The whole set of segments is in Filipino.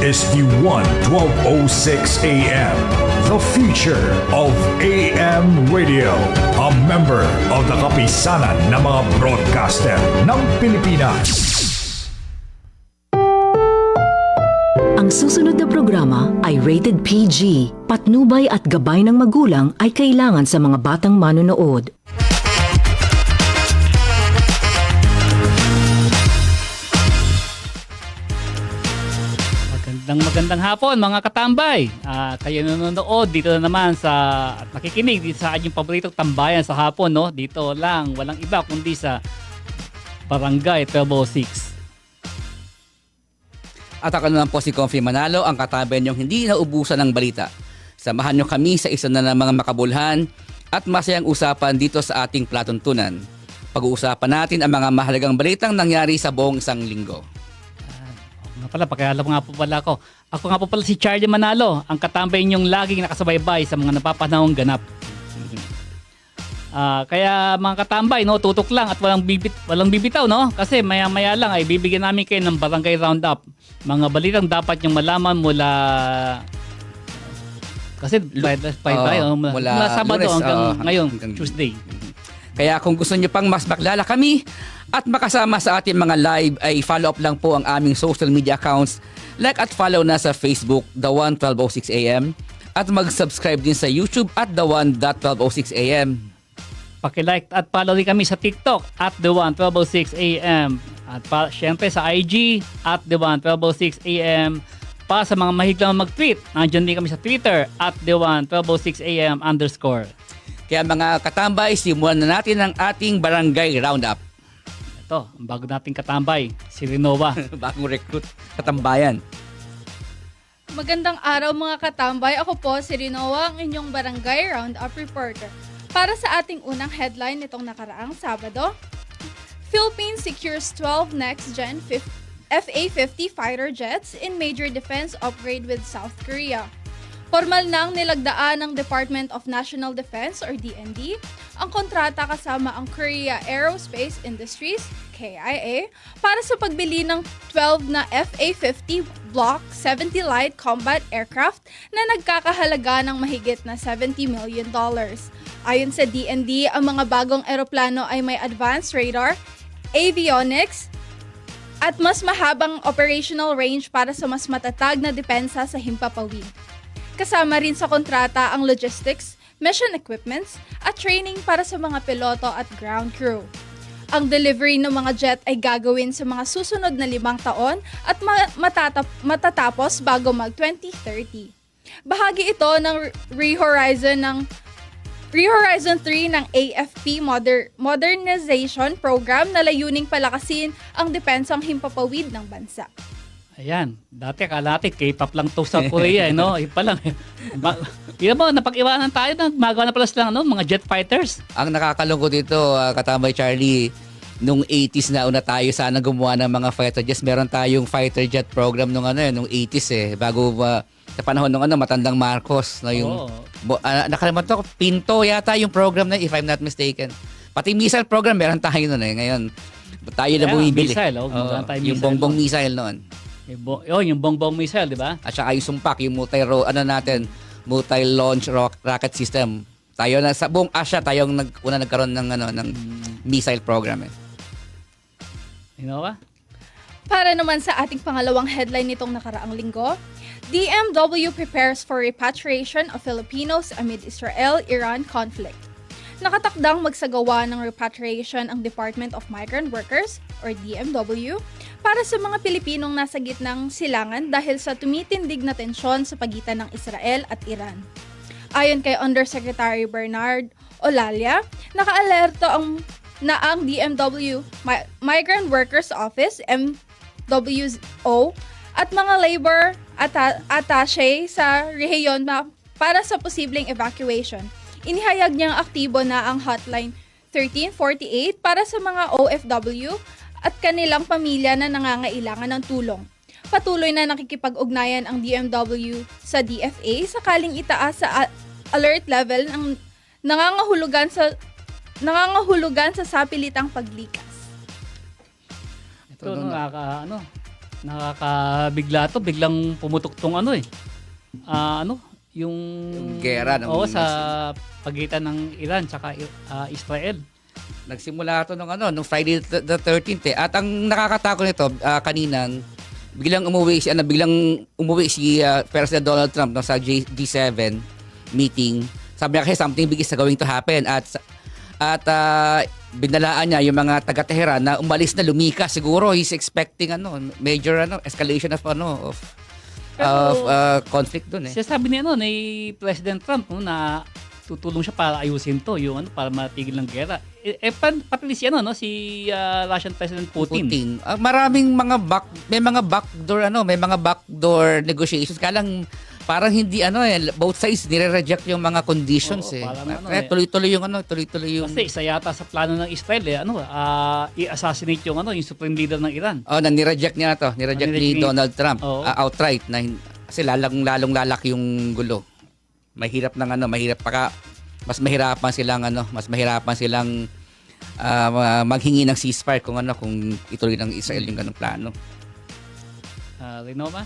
is Iwan 1206 AM, the future of AM radio. A member of the kapisanan ng mga broadcaster ng Pilipinas. Ang susunod na programa ay rated PG. Patnubay at gabay ng magulang ay kailangan sa mga batang manonood. Magandang hapon mga katambay. Kayo nanonood dito na naman sa at nakikinig dito sa ating paboritong tambayan sa hapon, no? Dito lang, walang iba kundi sa Barangay 1206. At ako naman po si Confi Manalo, ang katambay niyong hindi naubusan ng balita. Samahan niyo kami sa isa na ng mga makabulhan at masayang usapan dito sa ating platuntunan. Pag-uusapan natin ang mga mahalagang balitang nangyari sa buong isang linggo. Nga pala, pakialam nga po pala ako. Ako nga po pala si Charlie Manalo, ang katambay niyong laging nakasubaybay sa mga napapanahong ganap. Kaya mga katambay, no, tutok lang at walang bibitaw, no? Kasi maya-maya lang ay bibigyan namin kayo ng Barangay Roundup. Mga balitang dapat niyong malaman mula kasi mula Sabado Lunes, hanggang ngayon, hanggang Tuesday. Kaya kung gusto niyo pang mas maklala kami at makasama sa ating mga live, ay follow up lang po ang aming social media accounts. Like at follow na sa Facebook, The One 1206 AM, at mag-subscribe din sa YouTube at The One 1206 AM. Paki-like at follow din kami sa TikTok at The One 1206 AM. At syempre sa IG at The One 1206 AM. Pa sa mga mahilig lang mag-tweet, nandiyan din kami sa Twitter at The One 1206 AM _. Kaya mga katambay, simulan na natin ang ating Barangay Roundup. Ito, ang bago nating katambay, si Rinoa. Bagong recruit katambayan. Magandang araw mga katambay. Ako po si Rinoa, ang inyong Barangay Roundup reporter. Para sa ating unang headline nitong nakaraang Sabado, Philippines secures 12 next-gen FA-50 fighter jets in major defense upgrade with South Korea. Formal nang nilagdaan ng Department of National Defense or DND ang kontrata kasama ang Korea Aerospace Industries, KIA, para sa pagbili ng 12 na FA-50 Block 70 Light Combat Aircraft na nagkakahalaga ng mahigit na $70 million. Ayon sa DND, ang mga bagong eroplano ay may advanced radar, avionics, at mas mahabang operational range para sa mas matatag na depensa sa himpapawid. Kasama rin sa kontrata ang logistics, mission equipments, at training para sa mga piloto at ground crew. Ang delivery ng mga jet ay gagawin sa mga susunod na 5 taon at matatapos bago mag-2030. Bahagi ito ng Re-Horizon 3 ng AFP Modernization Program na layuning palakasin ang depensang himpapawid ng bansa. Ayan, dati akala natin K-pop lang to sa Korea, no? Iba lang. Yun mo, napag-iwanan tayo na magawa na pala silang mga jet fighters. Ang nakakalungkot dito, katambay Charlie, nung 80s na una tayo sana gumawa ng mga fighter jets. Meron tayong fighter jet program nung 80s bago sa panahon ng matandang Marcos, no, yung nakalimutan ko, Pinto yata yung program na, if I'm not mistaken. Pati missile program meron tayo noon ngayon. Tayo na bumibili. Missile, yung bongbong missile noon. Yung bongbong missile, di ba? At saka yung sumpak, yung multi-launch rocket system. Tayo na sa buong Asia, tayong una nagkaroon ng missile program . Para naman sa ating pangalawang headline nitong nakaraang linggo, DMW prepares for repatriation of Filipinos amid Israel-Iran conflict. Nakatakdang magsagawa ng repatriation ang Department of Migrant Workers or DMW para sa mga Pilipinong nasa gitnang silangan dahil sa tumitindig na tensyon sa pagitan ng Israel at Iran. Ayon kay Undersecretary Bernard Olalia, nakaalerto na ang DMW Migrant Workers Office MWO at mga labor attache sa rehiyon para sa posibleng evacuation. Inihayag niyang aktibo na ang hotline 1348 para sa mga OFW at kanilang pamilya na nangangailangan ng tulong. Patuloy na nakikipag-ugnayan ang DMW sa DFA sakaling itaas sa alert level ng nangangahulugan sa sapilitang paglikas. Ito nakakabigla to, biglang pumutok tong ano eh. Yung gera ng Oo, sa pagitan ng Iran tsaka Israel. Nagsimula ito nung Friday the 13th eh. At ang nakakatakot nito kaninang biglang umuwi si President Donald Trump sa G7 meeting. Sabi niya kasi something big is going to happen at binalaan niya yung mga taga-Tehran na umalis na, lumikas. Siguro he's expecting major escalation of conflict doon eh. Siya sabi ni President Trump na tutulong siya para ayusin to, yung para matigil ng gera. Pati si Russian President Putin. Maraming may mga backdoor negotiations. Kaya lang parang hindi both sides nire-reject yung mga conditions Oo, eh. parang Tuloy-tuloy yung Kasi isa yata sa plano ng Israel i-assassinate yung Supreme Leader ng Iran. na ni-reject niya to. Ni-reject ni Donald Trump Oo. outright kasi lalong lalaki yung gulo. Mahirap mas mahirapan silang maghingi ng ceasefire kung ituloy ng Israel yung ganung plano. Renoma?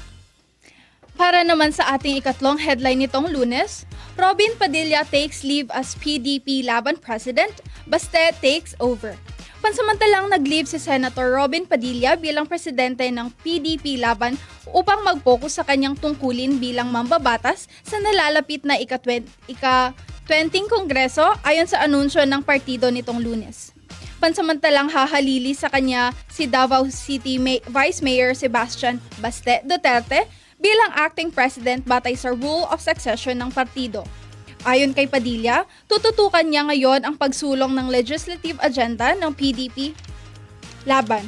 Para naman sa ating ikatlong headline nitong Lunes, Robin Padilla takes leave as PDP Laban President, Baste takes over. Pansamantalang nag-leave si Senator Robin Padilla bilang presidente ng PDP Laban upang mag-focus sa kanyang tungkulin bilang mambabatas sa nalalapit na ika-20 Kongreso ayon sa anunsyo ng partido nitong Lunes. Pansamantalang hahalili sa kanya si Davao City Vice Mayor Sebastian Baste Duterte bilang acting president batay sa rule of succession ng partido. Ayon kay Padilla, tututukan niya ngayon ang pagsulong ng legislative agenda ng PDP Laban.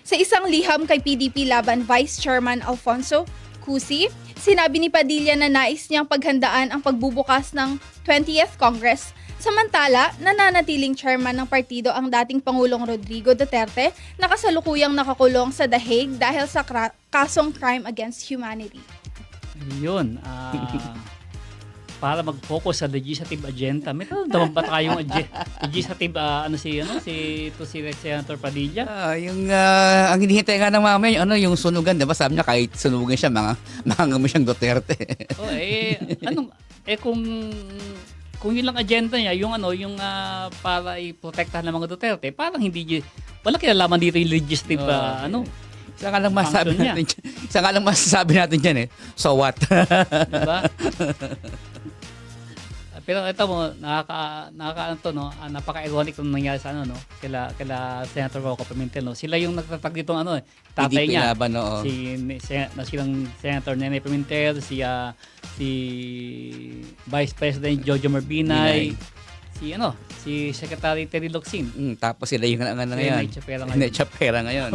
Sa isang liham kay PDP Laban Vice Chairman Alfonso Cusi, sinabi ni Padilla na nais niyang paghandaan ang pagbubukas ng 20th Congress. Samantala, nananatiling chairman ng partido ang dating Pangulong Rodrigo Duterte na kasalukuyang nakakulong sa The Hague dahil sa kasong crime against humanity. Yun. Para mag-focus sa legislative agenda. May naman ba tayong legislative, si Senator Padilla? Ang hinihintay nga ng mamay, yung sunugan, di ba? Sabi niya, kahit sunugan siya, mga mo siyang Duterte. Kung yun lang agenda niya, yung para i-protektahan ng mga Duterte, parang wala kinalaman dito yung legislative, Isa nga lang masasabi natin dyan eh. So what? Diba? Pero ito mo, napaka-ironic nung nangyari sa kila Senator Rocco Pimentel, no? Sila yung nagtatag dito tatay PDP niya. Laban, oo. Silang Senator Nene Pimentel, si Vice President Jojo Marbinay, si Secretary Terry Locsin. Tapos sila yung ngayon. Nechapera ngayon.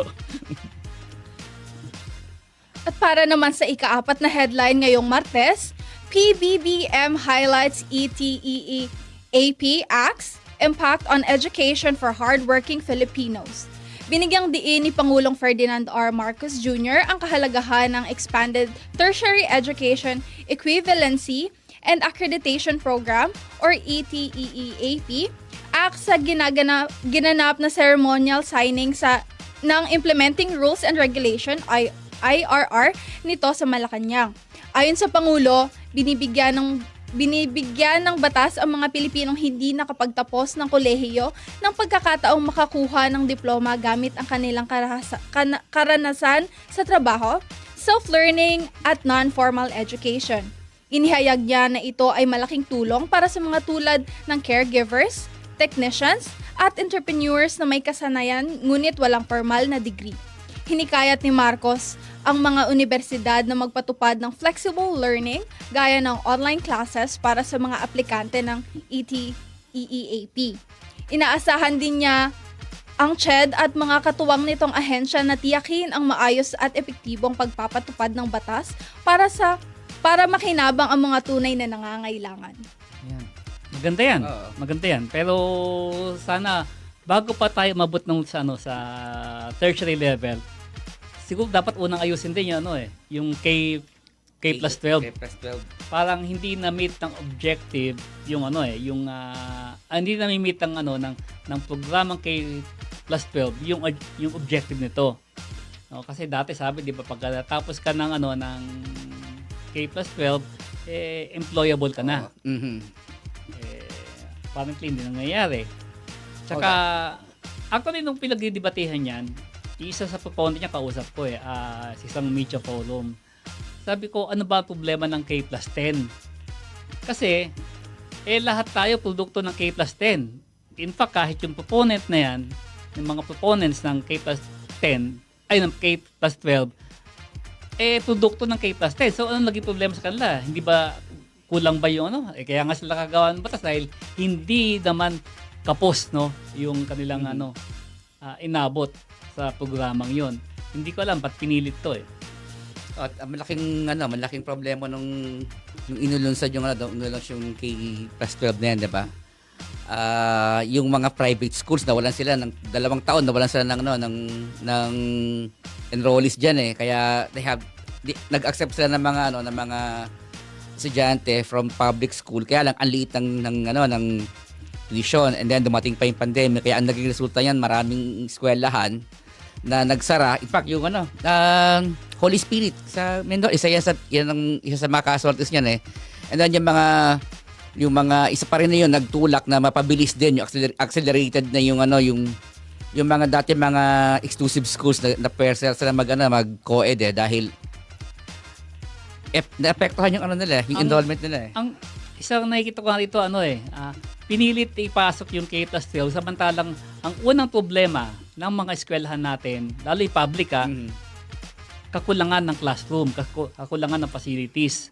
At para naman sa ika-4 na headline ngayong Martes, PBBM highlights ETEAP Act's impact on education for hardworking Filipinos. Binigyang diin ni Pangulong Ferdinand R. Marcos Jr. ang kahalagahan ng Expanded Tertiary Education Equivalency and Accreditation Program or ETEAP Act sa ginanap na ceremonial signing ng Implementing Rules and Regulation IRR nito sa Malacanang. Ayon sa Pangulo, binibigyan ng batas ang mga Pilipinong hindi nakapagtapos ng kolehiyo ng pagkakataong makakuha ng diploma gamit ang kanilang karanasan sa trabaho, self-learning at non-formal education. Inihayag niya na ito ay malaking tulong para sa mga tulad ng caregivers, technicians at entrepreneurs na may kasanayan ngunit walang formal na degree. Hinikayat ni Marcos ang mga universidad na magpatupad ng flexible learning gaya ng online classes para sa mga aplikante ng ETEAP. Inaasahan din niya ang CHED at mga katuwang nitong ahensya na tiyakin ang maayos at epektibong pagpapatupad ng batas para makinabang ang mga tunay na nangangailangan. Ayan. Maganda yan. Maganda yan. Pero sana bago pa tayo mabot sa tertiary level, siguro dapat unang ayusin din yung K plus 12. K plus 12. Parang hindi na meet ng objective yung hindi na meet ng programang K plus 12 yung objective nito. Kasi dati sabi, di ba, pag tapos ka ng, ng K plus 12, employable ka na. Mhm. Apparently, hindi nangyayari. Tsaka, actually, nung pinagdidebatehan yan, isa sa proponent niya, kausap ko sa isang media forum. Sabi ko, ano ba ang problema ng K plus 10? Kasi, lahat tayo produkto ng K plus 10. In fact, kahit yung proponent na yan, yung mga proponents ng K plus 10, ng K plus 12, produkto ng K plus 10. So, anong naging problema sa kanila? Hindi ba kulang ba yung kaya nga sila kagawa ng batas dahil hindi naman kapos, no, yung kanilang inabot sa programang yon. Hindi ko alam ba't pinilit to At malaking problema nung inulunsad yung yung K plus 12 na yan, di ba? Yung mga private schools nawalan sila ng 2 taon, nawalan sila ng enrollees diyan kaya nag-accept sila ng mga estudyante from public school, kaya lang ang liit ng tuition, and then dumating pa yung pandemic, kaya ang naging resulta niyan maraming eskwelahan na nagsara. In fact, yung Holy Spirit sa Mindoro, isa sa mga casualties niyan And then yung mga isa pa rin na yun nagtulak na mapabilis din yung accelerated na yung mga dati mga exclusive schools na pwede sila mag-co-ed dahil naapektuhan yung yung enrollment nila Ang isang nakikita ko rito pinilit ipasok yung K plus 12 samantalang ang unang problema ng mga eskwelahan natin, lalo yung public kakulangan ng classroom, kakulangan ng facilities.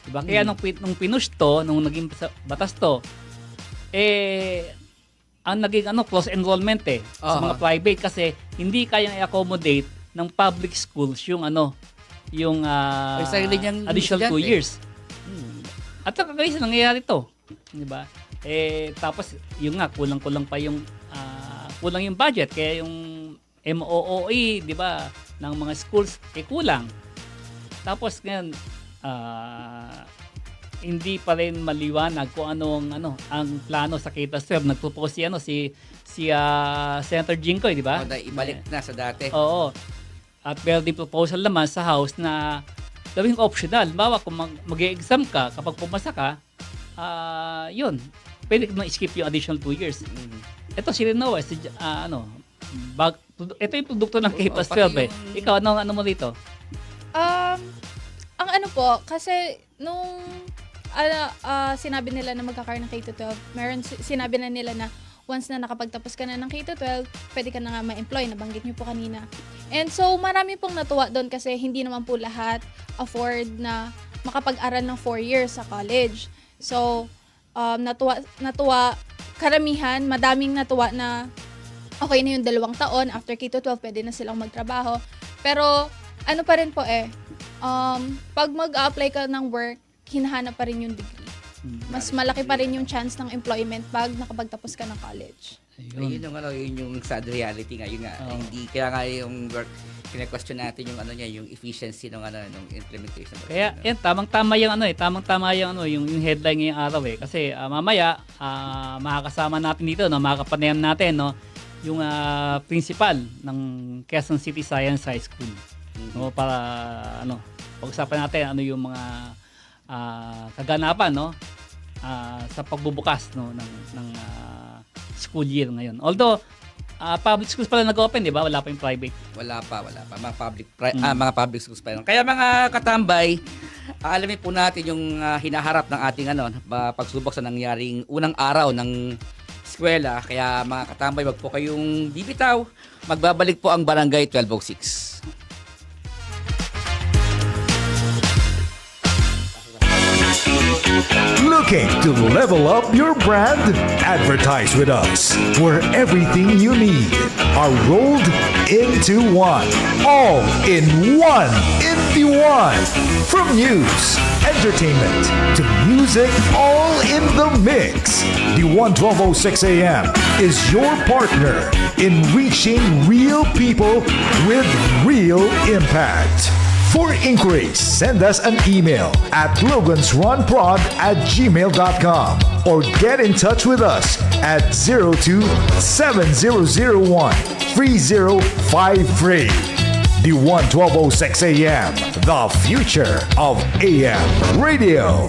Diba? Kaya nung pinush to, nung naging batas to, ang naging close enrollment sa mga private kasi hindi kayang i-accommodate ng public schools yung additional 2 years. At kagaysa nangyayari to, di ba? Tapos yung kulang-kulang pa yung kulang yung budget kaya yung MOOE, di ba, ng mga schools kulang. Tapos ngayon hindi pa rin maliwanag kung ang plano sa K-12. Nagpropose si Senator Jinggoy, di ba? Ibalik na sa dati. Oo. At meron din proposal naman sa House na gawing optional. Bawa kung mag-exam ka, kapag pumasa ka, yun, pwede mo skip yung additional 2 years. Ito si Rinoa, ito yung produkto ng K plus 12 Ikaw, ano mo dito? Ang kasi nung sinabi nila na magkakaroon ng K-12, sinabi na nila na once na nakapagtapos ka na ng K-12, pwede ka na nga ma-employ, nabanggit niyo po kanina. And so, marami pong natuwa doon kasi hindi naman po lahat afford na makapag-aral ng 4 years sa college. So, natuwa, karamihan, madaming natuwa na okay na yung 2 taon, after K-12, pwede na silang magtrabaho. Pero, pa rin po pag mag-apply ka ng work, hinahanap pa rin yung degree. Mas malaki pa rin yung chance ng employment pag nakapagtapos ka ng college. Yun yung sad reality ngayon nga. Hindi kaya nga yung work kine-question natin yung yung efficiency ng implementation. Kaya yan tamang-tama yung headline ngayong araw kasi mamaya makakasama natin dito makakapanayam natin yung principal ng Quezon City Science High School. Para pag-usapan natin yung mga kaganapan sa pagbubukas ng school year ngayon. Although public schools pala nag-open, di ba? Wala pa yung private. Wala pa. Mga public schools pa yun. Kaya mga katambay, alamin po natin yung hinaharap ng ating pagsubok sa nangyaring unang araw ng eskwela. Kaya mga katambay, wag po kayong bibitaw. Magbabalik po ang Barangay 1206. Looking to level up your brand? Advertise with us, where everything you need are rolled into one. All in one. From news, entertainment, to music, all in the mix. The 1206 AM is your partner in reaching real people with real impact. For inquiries, send us an email at logansrunprod@gmail.com or get in touch with us at 02-7001-3053. D1-1206 AM, the future of AM radio.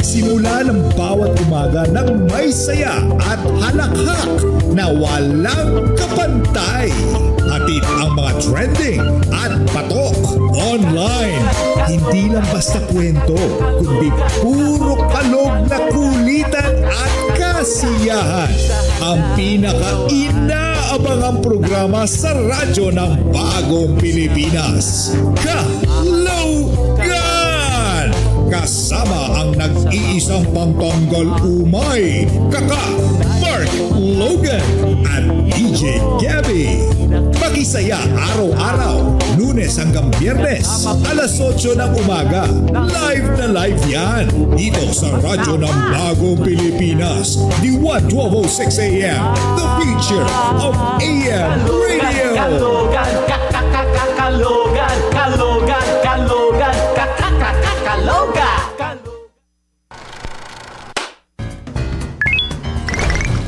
Simula ng bawat umaga ng may saya at halakhak na walang kapantay. Hatid ang mga trending at patok online. Hindi lang basta kwento, kundi puro kalog na kulitan at kasiyahan. Ang pinaka-inaabangang programa sa radyo ng Bagong Pilipinas. Kalogan! Kasama ang nag-iisang pangtanggal umay, Kaka Mark Logan at DJ Gabby. Pakisaya araw-araw, Lunes hanggang Biyernes, alas 8 ng umaga. Live na live yan, dito sa radyo ng Bagong Pilipinas, D1-1206 AM, the future of AM radio. Kalogan, Kalogan, Kalogan, Kalogan, Kalogan.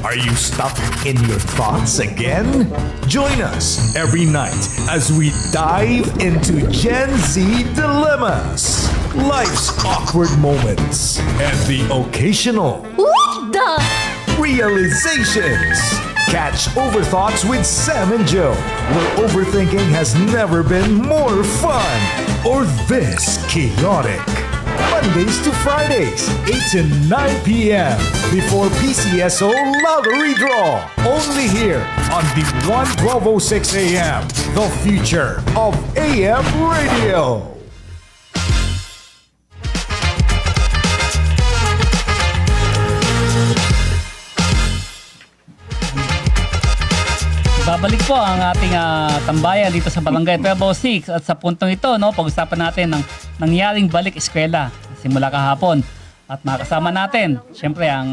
Are you stuck in your thoughts again? Join us every night as we dive into Gen Z dilemmas, life's awkward moments, and the occasional realizations. Catch Overthoughts with Sam and Joe, where overthinking has never been more fun or this chaotic. Mondays to Fridays, 8 to 9 p.m. before PCSO Lottery Draw. Only here on the 1-1206 AM, the future of AM radio. Babalik po ang ating tambayan dito sa Barangay 1206 at sa puntong ito, no, pag-usapan natin ng nangyaring balik eskwela simula kahapon. At makasama natin, syempre ang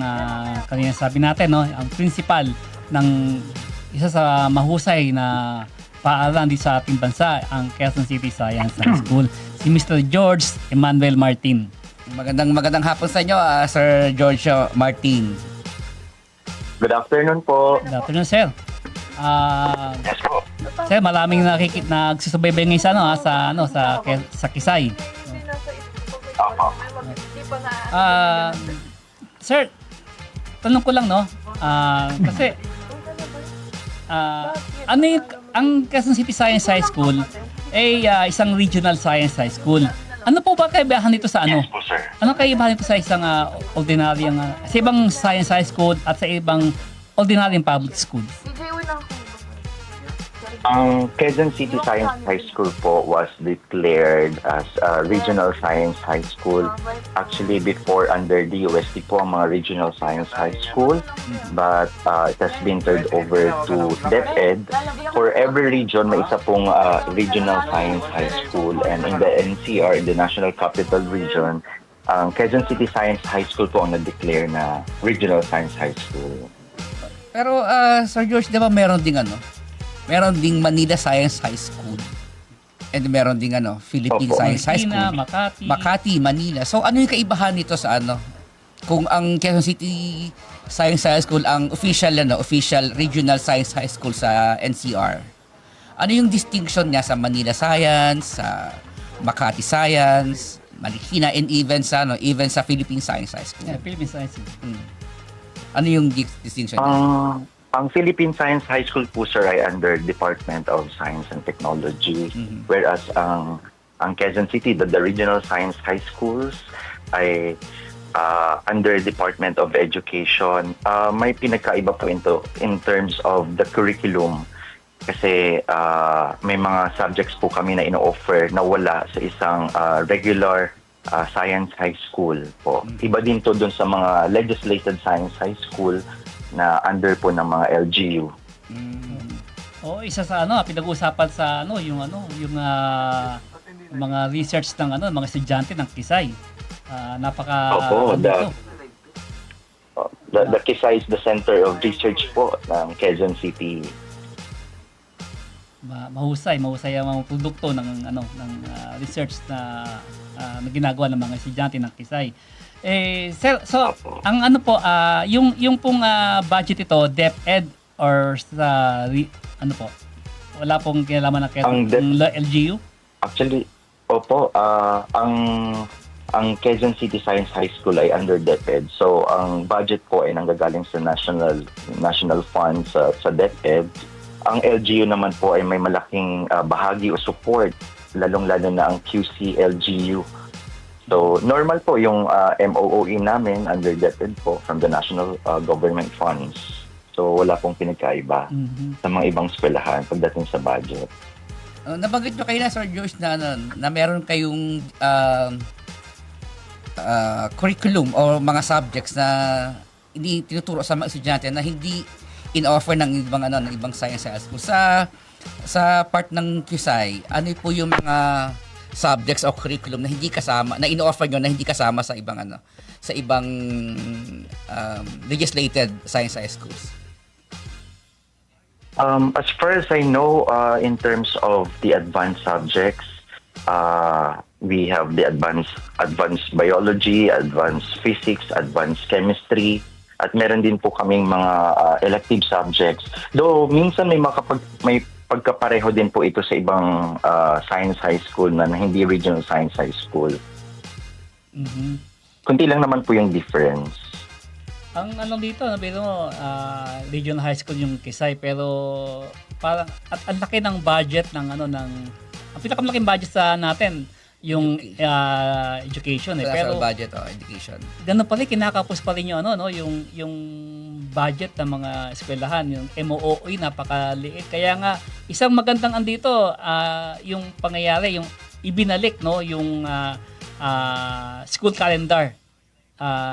kanina sabi natin, no, ang principal ng isa sa mahusay na paaralan dito sa ating bansa, ang Quezon City Science High School, si Mr. George Emmanuel Martin. Magandang hapon sa inyo, Sir George Martin. Good afternoon po. Good afternoon, sir. Yes po. Sir, maraming nagsusubaybay ngayon sa Kisay. Opo. Sir, tanong ko lang, no? Kasi ano yung, ang Quezon City Science High School ay isang regional science high school. Ano po ba kaibahan nito sa ano? Yes po, sir. Ano kaibahan nito sa isang ordinaryong sa ibang science high school at sa ibang ordinaryong public school? Ang Quezon City Science High School po was declared as a regional science high school. Actually, before under DOST po ang mga regional science high school. But it has been turned over to DepEd. For every region, may isa pong regional science high school. And in the NCR, in the National Capital Region, ang Quezon City Science High School po ang nag-declare na regional science high school. Pero Sir George, di ba meron ding Manila Science High School. And meron ding Philippine Opo. Science High School. Makati, Manila. So ano yung kaibahan nito sa kung ang Quezon City Science High School ang official regional science high school sa NCR. Ano yung distinction niya sa Manila Science, sa Makati Science, Marikina, and even sa Philippine Science High School? Yeah, Philippine Science. Ano yung distinction niya? Ang Philippine Science High School po, sir, ay under Department of Science and Technology. Whereas ang Quezon City, the regional science high schools ay under Department of Education. May pinagkaiba po ito in terms of the curriculum. Kasi may mga subjects po kami na ino-offer na wala sa isang regular science high school po. Iba din to dun sa mga legislated science high school na under po ng mga LGU. Isa sa pinag-uusapan sa yung mga research ng mga estudyante ng Kisay. Opo, the Kisay is the center of research po ng Quezon City. Mahusay ang mga produkto ng research na ginagawa ng mga estudyante ng Kisay. Sir, so ang yung pong budget ito, DepEd or sa wala pong kinalaman ng Ang LGU? Actually, opo, ang Quezon City Science High School ay under DepEd. So, ang budget po ay nanggagaling sa national fund sa DepEd. Ang LGU naman po ay may malaking bahagi o support, lalong-lalo na ang QC LGU. So, normal po yung MOOE namin under DepEd po from the national government funds. So, wala pong pinagkaiba sa mga ibang eskwelahan pagdating sa budget. Nabanggit nyo kayo na, Sir Joyce, na meron kayong curriculum o mga subjects na hindi tinuturo sa mga estudyante na hindi in-offer ng ibang science schools. Sa part ng QSI, ano po yung mga subjects o curriculum na hindi kasama, na in-offer nyo na hindi kasama sa ibang legislated science high schools? As far as I know, in terms of the advanced subjects, we have the advanced biology, advanced physics, advanced chemistry, at meron din po kaming mga elective subjects. Though minsan may pagkapareho din po ito sa ibang science high school na hindi regional science high school. Kunti lang naman po yung difference. Ang dito, regional high school yung Kisay, pero parang at ang laki ng budget ng ang pinakamalaking budget sa natin yung education Pero pero budget o education. ganun pa rin, kinakapos pa rin yung yung budget ng mga eskwelahan, yung MOOE napakaliit. Kaya nga isang magandang andito yung pangyayari, yung ibinalik yung school calendar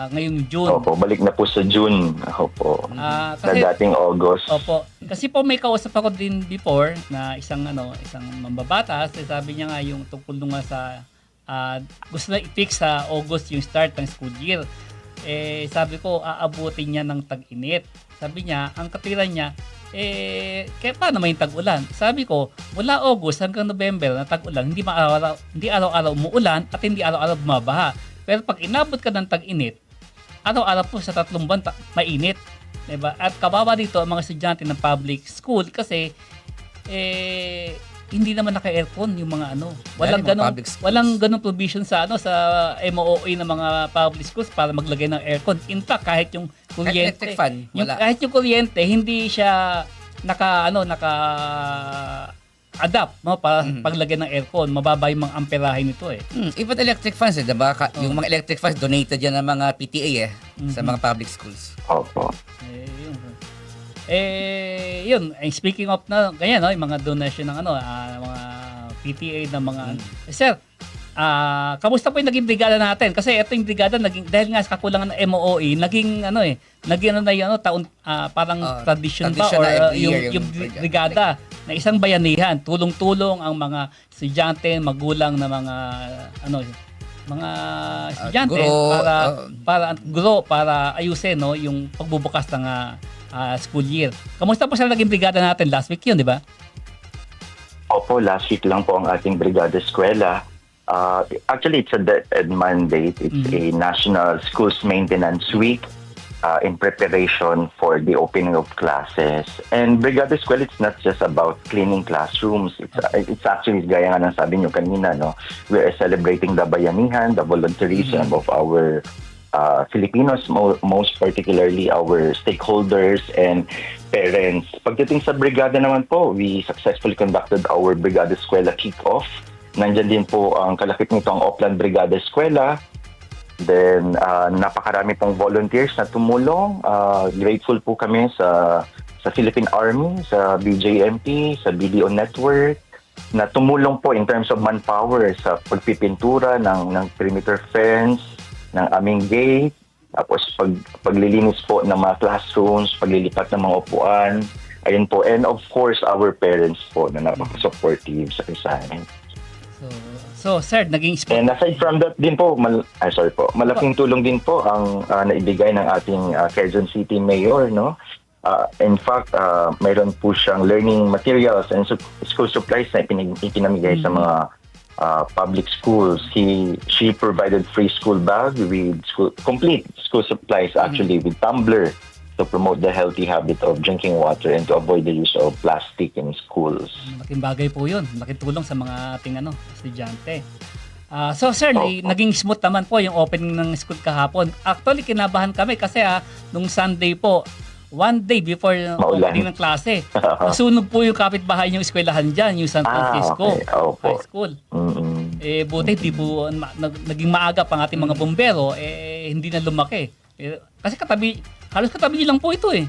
ngayong June. Opo, balik na po sa June. Opo. Na dating August. Opo. Kasi po may kausap ako din before na isang mambabatas, sabi niya nga yung tungkol nga sa gusto na i-fix sa August yung start ng school year. Sabi ko aabutin niya ng tag-init. Sabi niya, ang katwiran niya kaya paano may tag-ulan? Sabi ko, mula August hanggang November na tag-ulan, hindi araw-araw umuulan at hindi araw-araw bumabaha. Pero pag inabot ka ng tag-init, araw-araw po sa 3 buwan mainit. Diba? At kawawa dito ang mga estudyante ng public school kasi hindi naman naka-aircon yung mga walang ganung provision sa sa MOOE ng mga public schools para maglagay ng aircon. In fact, kahit yung kuryente, kahit yung kuryente hindi siya adapt para paglagay ng aircon, mababa yung mga amperahe nito Even electric fans diba? Yung mga electric fans donated yan ng mga PTA sa mga public schools. Opo. Yun, speaking of na ganyan yung mga donation ng mga PTA ng mga Sir, kamusta po yung naging brigada natin? Kasi ito yung brigada dahil nga sa kakulangan ng MOOE, naging taon parang tradition ba or yung brigada na isang bayanihan, tulong-tulong ang mga estudyante, magulang na mga estudyante para ayusin yung pagbubukas ng school year. Kamusta po sa naging brigada natin last week yun, di ba? Opo, last week lang po ang ating brigada eskwela. Actually, it's a DepEd mandate. It's a National Schools Maintenance Week in preparation for the opening of classes. And Brigada Eskwela, it's not just about cleaning classrooms. It's actually, gaya nga ng sabi nyo kanina, we are celebrating the bayanihan, the volunteerism of our Filipinos, most particularly our stakeholders and parents. Pagdating sa brigada naman po, we successfully conducted our Brigada Eskwela kick-off. Nandyan din po ang kalapit nito ang Oplan Brigada Eskwela. Then, napakarami pong volunteers na tumulong. Grateful po kami sa Philippine Army, sa BJMP, sa BDO Network, na tumulong po in terms of manpower sa pagpipintura ng perimeter fence, ng aming gate, tapos paglilinis po ng mga classrooms, paglilipat ng mga upuan. Ayun po. And of course, our parents po na napaka-supportive sa amin. So, sir, naging And aside from that din po, malaking tulong din po ang naibigay ng ating Quezon City Mayor, in fact, mayroon po siyang learning materials and school supplies na ipinamigay sa mga public schools. She provided free school bag with complete school supplies actually with tumbler, to promote the healthy habit of drinking water and to avoid the use of plastic in schools. Malaking bagay po yun. Malaking tulong sa mga ating estudyante. So sir, Opo. naging smooth naman po yung opening ng school kahapon. Actually, kinabahan kami kasi nung Sunday po, one day before Maulan. opening ng klase, nasunog po yung kapitbahay yung eskwelahan dyan, yung San Francisco okay. Opo. High School. Mm-mm. Buti di po naging maagap ang ating mga bumbero, hindi na lumaki. Kasi halos katabi lang po ito eh.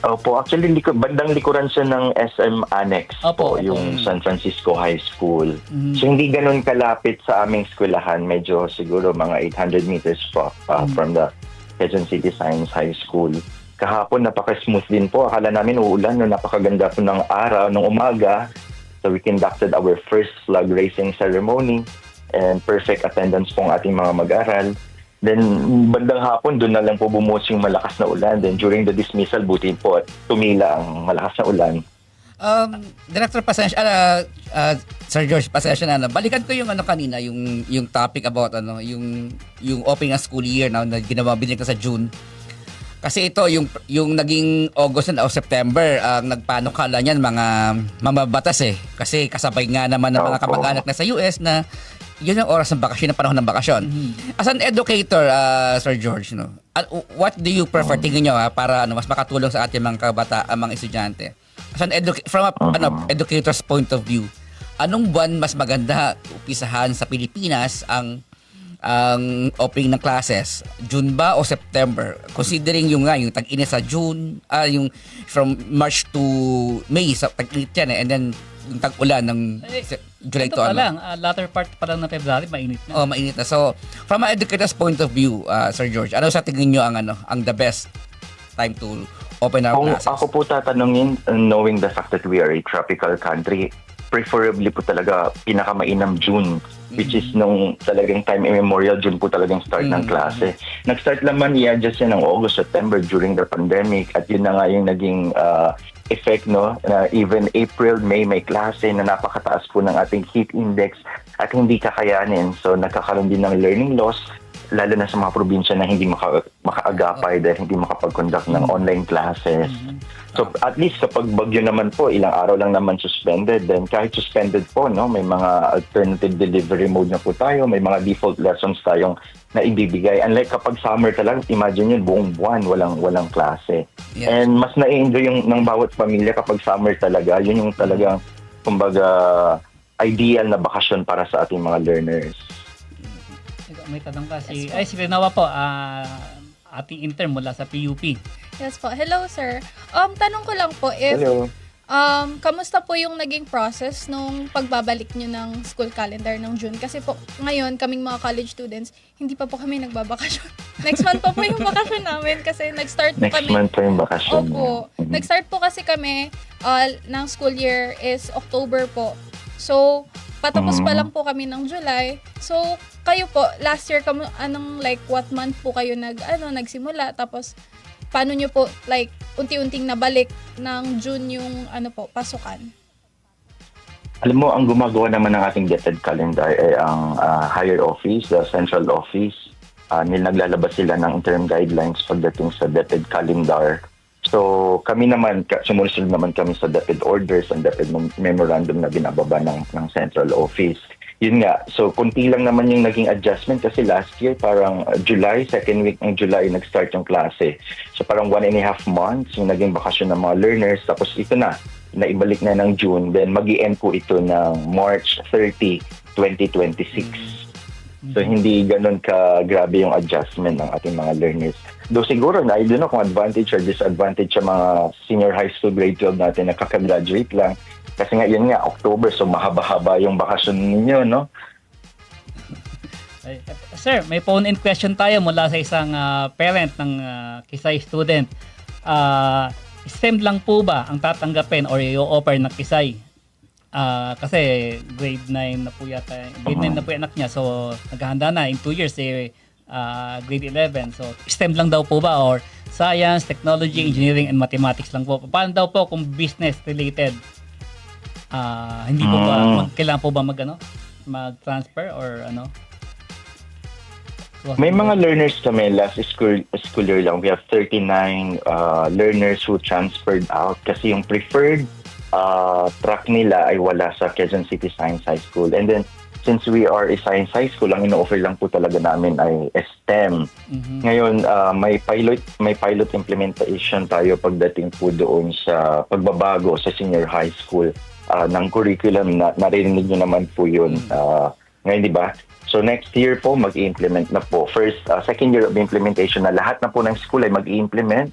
Opo, actually bandang likuran siya ng SM Annex Opo, po, opo. yung San Francisco High School. Mhm. So hindi ganun kalapit sa aming eskwelahan, medyo siguro mga 800 meters po from the Quezon City Science High School. Kahapon napaka-smooth din po. Akala namin uulan, no, napakaganda po ng araw, ng umaga. So we conducted our first flag raising ceremony and perfect attendance po ang ating mga mag-aral. Then, bandang hapon, doon na lang po bumuhos yung malakas na ulan. Then, during the dismissal, buti po at tumila ang malakas na ulan. Director, pasensya, Sir George, pasensya na. Balikan ko yung kanina, yung topic about yung opening ng school year na ginawa bilhin ko sa June. Kasi ito, yung naging August o September, ang nagpanukala niyan, mga mamabatas eh. Kasi kasabay nga naman ng mga Opo. kamag-anak na sa US na yun ang oras ng bakasyon, ng panahon ng bakasyon. As an educator, Sir George, no, what do you prefer, tingin nyo, para mas makatulong sa ating mga mga estudyante? As an from a educator's point of view, anong buwan mas maganda upisahan sa Pilipinas ang opening ng classes? June ba o September? Considering yung tag-init sa June, yung from March to May, sa tag-init yan and then yung tag-ulan ng July Ito to pa lang, latter part pa lang ng February, mainit na. Oh, mainit na. So, from an educator's point of view, Sir George, ano sa tingin nyo ang the best time to open our Kung classes? ako po tatanungin, knowing the fact that we are a tropical country, preferably po talaga pinakamainam June, which is nung talagang time immemorial, June po talagang start ng klase. Nag-start naman i-adjust yan ng August, September during the pandemic at yun na nga yung naging effect, no? Na even April, May may klase na napakataas po ng ating heat index at hindi kakayanin. So nagkakaroon din ng learning loss, lalo na sa mga probinsya na hindi makaagapay dahil hindi makapag-conduct ng online classes. So at least kapag bagyo naman po, ilang araw lang naman suspended. Then kahit suspended po, no, may mga alternative delivery mode na po tayo, may mga default lessons tayong na ibibigay. Unlike kapag summer talaga, imagine yun, buong buwan, walang klase. Yes. And mas na-enjoy yung ng bawat pamilya kapag summer talaga. Yun yung talagang, kumbaga, ideal na bakasyon para sa ating mga learners. May tanong ka si Rinawa po, ating intern mula sa PUP. Yes po. Hello, sir. Tanong ko lang po if Hello. kamusta po yung naging process nung pagbabalik nyo ng school calendar ng June? Kasi po, ngayon, kaming mga college students, hindi pa po kami nagbabakasyon. Next month pa po yung bakasyon namin kasi nag-start po Next kami. month pa yung bakasyon. Opo. Mhm. Nag-start po kasi kami ng school year is October po. So, patapos pa lang po kami ng July. So, kayo po, last year, what month po kayo nagsimula? Tapos, paano nyo po, unti-unting nabalik ng June yung, pasukan? Alam mo, ang gumagawa naman ng ating DepEd calendar ay ang higher office, the central office. Naglalabas sila ng interim guidelines pagdating sa DepEd calendar. So, kami naman, sumusunod naman kami sa DepEd orders and DepEd memorandum na binababa ng central office. Yun nga, so kunti lang naman yung naging adjustment kasi last year parang July, second week ng July nag-start yung klase. So parang 1.5 months yung naging bakasyon ng mga learners. Tapos ito na, naibalik na ng June. Then mag-i-end po ito ng March 30, 2026. So hindi ganun ka grabe yung adjustment ng ating mga learners. Though siguro na I don't know kung advantage or disadvantage sa mga senior high school grade 12 natin na kakagraduate lang. Kasi nga yun nga, October, so mahaba-haba yung bakasyon ninyo, no? Sir, may phone-in question tayo mula sa isang parent ng Kisay student. STEM lang po ba ang tatanggapin or i-offer ng Kisay? Kasi grade 9 na po yata. Grade 9 na po yung anak niya. So, naghahanda na. In 2 years, grade 11. So, STEM lang daw po ba? Or science, technology, engineering, and mathematics lang po? Paano daw po kung business related? Hindi po ba, kailangan po ba mag-transfer or ano? May mga learners kami, last school year lang, we have 39 learners who transferred out kasi yung preferred track nila ay wala sa Quezon City Science High School. And then, since we are a science high school, ang ino-offer lang po talaga namin ay STEM. Ngayon, may pilot implementation tayo pagdating po doon sa pagbabago sa senior high school ng curriculum. Narinig nyo naman po yun ngayon, di ba? So next year po, mag-i-implement na po. Second year of implementation na lahat na po ng school ay mag-i-implement.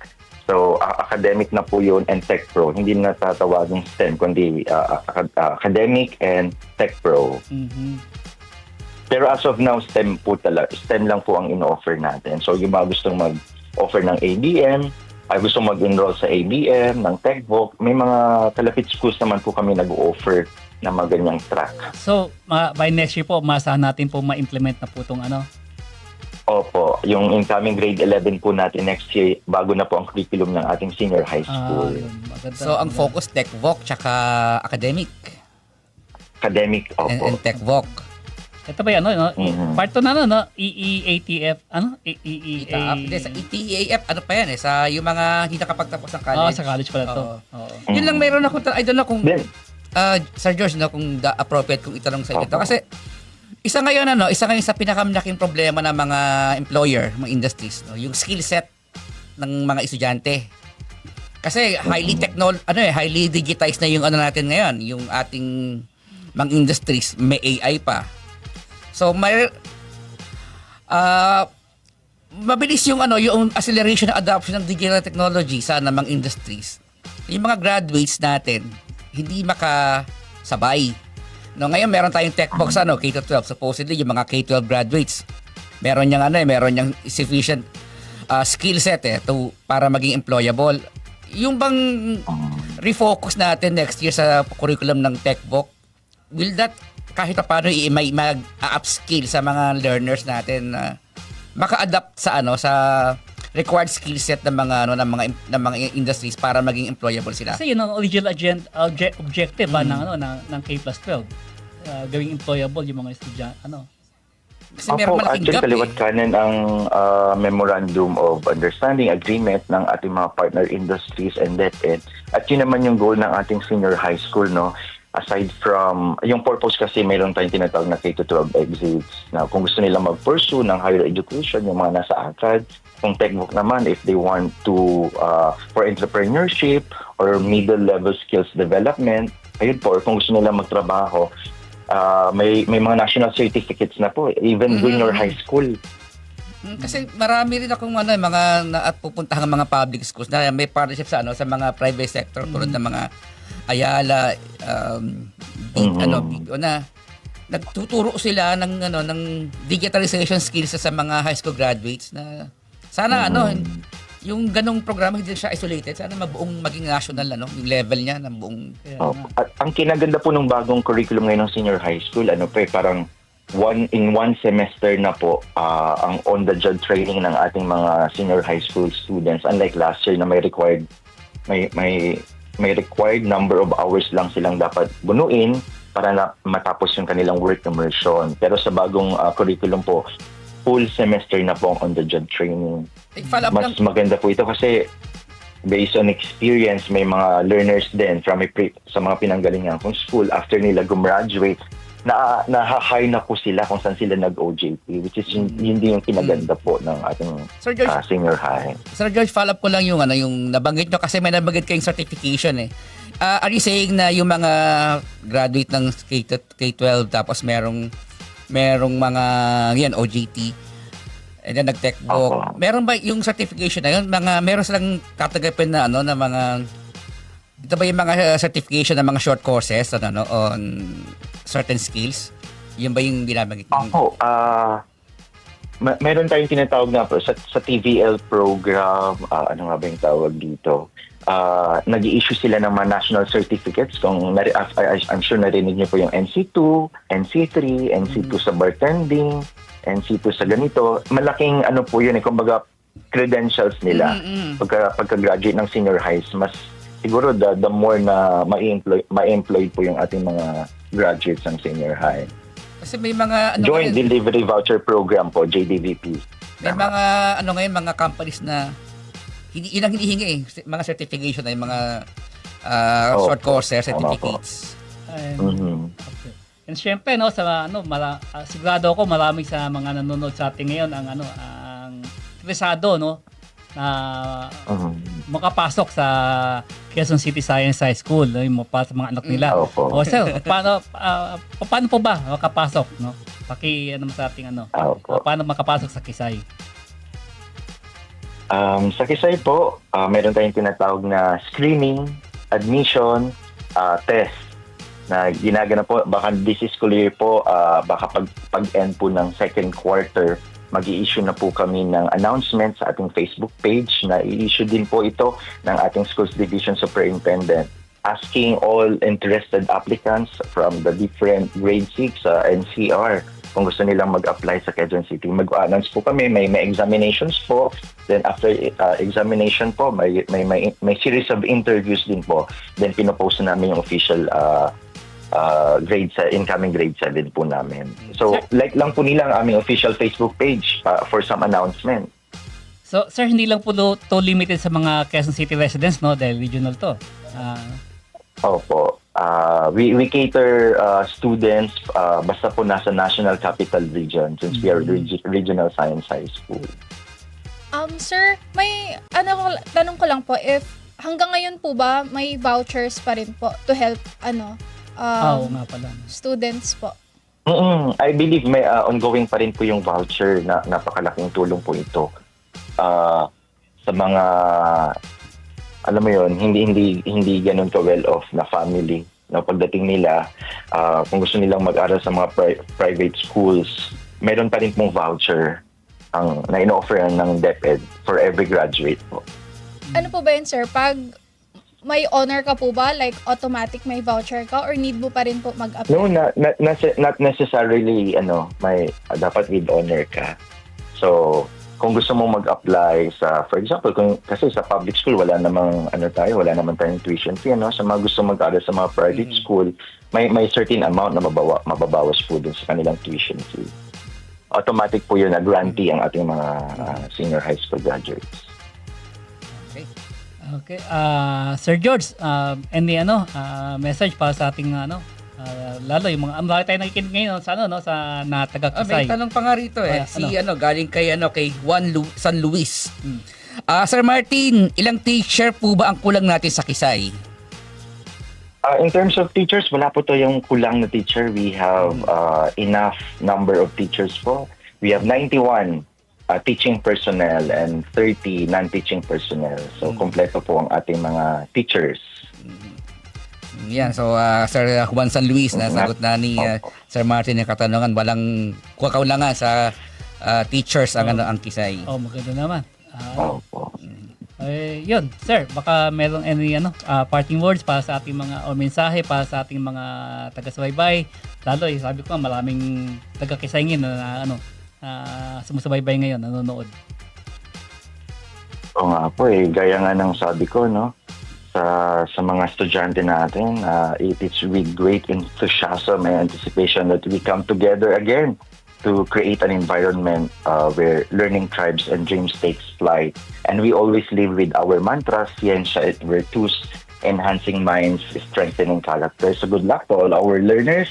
So, academic na po yun and Tech Pro. Hindi na tatawagin STEM, kundi academic and Tech Pro. Pero as of now, STEM lang po ang in-offer natin. So, yung mga gustong mag-offer ng ABM, ay gustong mag-enroll sa ABM, ng TechVoc, may mga kalapit schools naman po kami nag-offer na mga ganyang track. So, by next year po, maasahan natin po ma-implement na po itong ano? Opo, yung incoming grade 11 po natin next year, bago na po ang curriculum ng ating senior high school. Yun, maganda. So, ang focus, TechVoc, tsaka academic. Academic, opo. And TechVoc. Ito ba yan, no? Part 2 na, no? EEATF, ano? Sa ETAF, ano pa yan eh, sa yung mga hindi nakapagtapos ng college. Sa college pala to. Oo. Yun lang mayroon ako, I don't know kung, Sir George, no, kung appropriate kung itanong sa ito. Kasi, isa ngayon sa pinakamalaking problema ng mga employer, mga industries, no, yung skill set ng mga estudyante. Kasi highly digitized na yung ano natin ngayon, yung ating mga industries, may AI pa. So mabilis yung yung acceleration ng adoption ng digital technology sa mga industries. Yung mga graduates natin hindi makasabay. No, ngayon meron tayong TechVoc sa K-12. Supposedly yung mga K-12 graduates meron niyang sufficient skill set para maging employable. Yung bang refocus natin next year sa curriculum ng TechVoc, will that kahit paano may mag-upskill sa mga learners natin na maka-adapt sa sa required skill set ng mga industries para maging employable sila? Kasi yun ang original objective ng K+12. Gawing employable yung mga estudyante, Kasi meron malaking gap kaliwat kanan ang Memorandum of Understanding Agreement ng ating mga partner industries and DepEd. At yun naman yung goal ng ating senior high school, no? Aside from, yung purpose kasi mayroon tayong tinatawag na K-12 exits na kung gusto nila mag-pursue ng higher education, yung mga nasa ACAD, kung TechVoc naman, if they want to, for entrepreneurship or middle-level skills development, ayun po, or kung gusto nila magtrabaho, may mga national certificates na po, even junior high school. Kasi marami rin akong mga at pupuntahan ng mga public schools na may partnership sa mga private sector tulad ng mga Ayala, nagtuturo sila ng digitalization skills sa mga high school graduates na sana yung ganong programa hindi siya isolated, sana maging national yung level niya ng buong. At ang kinaganda po ng bagong curriculum ngayon ng senior high school, parang one semester na po ang on-the-job training ng ating mga senior high school students, unlike last year na may required number of hours lang silang dapat bunuin para matapos yung kanilang work immersion. Pero sa bagong curriculum po, full semester na po ang on-the-job training. Mas maganda po ito kasi based on experience, may mga learners din sa mga pinanggalingan kung school, after nila gumraduate, na-hire na po sila kung saan sila nag-OJT, which is hindi yung kinaganda po ng ating senior high. Sir George, follow up ko lang yung nabanggit nyo kasi may nabanggit kayong certification are you saying na yung mga graduate ng K-12 tapos merong mga OJT and then nag-TechVoc, meron ba yung certification na yun? Meron silang tatagapin na na mga ito ba yung mga certification ng mga short courses on certain skills? Yun ba yung binabagit? Meron tayong tinatawag na sa TVL program, ano nga ba yung tawag dito? Nag-i-issue sila ng mga national certificates. I'm sure narinig niyo po yung NC2, NC3, NC2 sa bartending, NC2 sa ganito. Malaking po yun kumbaga credentials nila. Pagka-graduate ng senior highs, mas siguro the more na ma-employ po yung ating mga graduates ng senior high. Kasi may mga Joint ngayon, Delivery Voucher Program po, JDVP. may mga ngayon mga companies na yun ang hinihingi eh. Mga certification na yung mga short courses, Tama po. certificates. And, Mhm. okay. And syempre no sa sigurado ako marami sa mga nanonood sa atin ngayon ang ang interesado no na Mhm. makapasok sa Quezon City Science High School no, yung para sa mga anak nila. Opo. O sir, paano po ba makapasok no? Mo sa ating Opo. paano makapasok sa Kisay? Sa Kisay po, meron tayong tinatawag na screening, admission, test na ginagana po. Baka this school year po, baka pag-end po ng second quarter, mag-i-issue na po kami ng announcement sa ating Facebook page na i-issue din po ito ng ating Schools Division Superintendent, asking all interested applicants from the different grade 6 NCR kung gusto nilang mag-apply sa Quezon City. Mag-announce po kami, may examinations po. Then after examination po, may series of interviews din po. Then pinopost namin yung official incoming grade 7 po namin. So, like lang po nila ang aming official Facebook page for some announcement. So sir, hindi lang po to limited sa mga Quezon City residents no dahil regional to. Opo. We cater students basta po nasa National Capital Region since we are Regional Science High School. Sir, may tanong ko lang po if hanggang ngayon po ba may vouchers pa rin po to help Oo nga pala. students po? I believe may ongoing pa rin po yung voucher na napakalaking tulong po ito sa mga alam mo yon hindi ganun ka well off na family na pagdating nila kung gusto nilang mag-aral sa mga private schools, meron pa rin pong voucher na ino-offer ng DepEd for every graduate po. Ano po ba yun, sir? Pag may honor ka po ba? Like, automatic may voucher ka? Or need mo pa rin po mag-apply? No, not necessarily, may dapat with honor ka. So, kung gusto mong mag-apply sa, for example, kasi sa public school, wala naman tayong tuition fee, Sa mga gusto mag-aral sa mga private school, may certain amount na mababawas po dun sa kanilang tuition fee. Automatic po yun na grantee ang ating mga senior high school graduates. Okay. Sir George, any message para sa ating lalo yung mga marami tayo nakikinig ngayon sa sa taga Kisay. May tanong pa nga rito galing kay Juan San Luis. Sir Martin, ilang teacher po ba ang kulang natin sa Kisay? In terms of teachers, wala po tayong kulang na teacher. We have enough number of teachers po. We have 91 teaching personnel and 30 non-teaching personnel. So, kompleto po ang ating mga teachers. Yan, so Sir Juan San Luis, nasagot na ni Sir Martin yung katanungan, walang kukulangan sa teachers ang Kisay. Maganda naman. Opo. Yun, sir, baka meron any parting words para sa ating mga o mensahe para sa ating mga taga-subaybay. Lalo, sabi ko maraming taga-Kisay ngayon na sumusubaybay ngayon, nanonood. Oo nga po gaya nga ng sabi ko, sa mga estudyante natin, it is with great enthusiasm and anticipation that we come together again to create an environment where learning thrives and dreams takes flight. And we always live with our mantra, Ciencia et Virtus, enhancing minds, strengthening character. So good luck to all our learners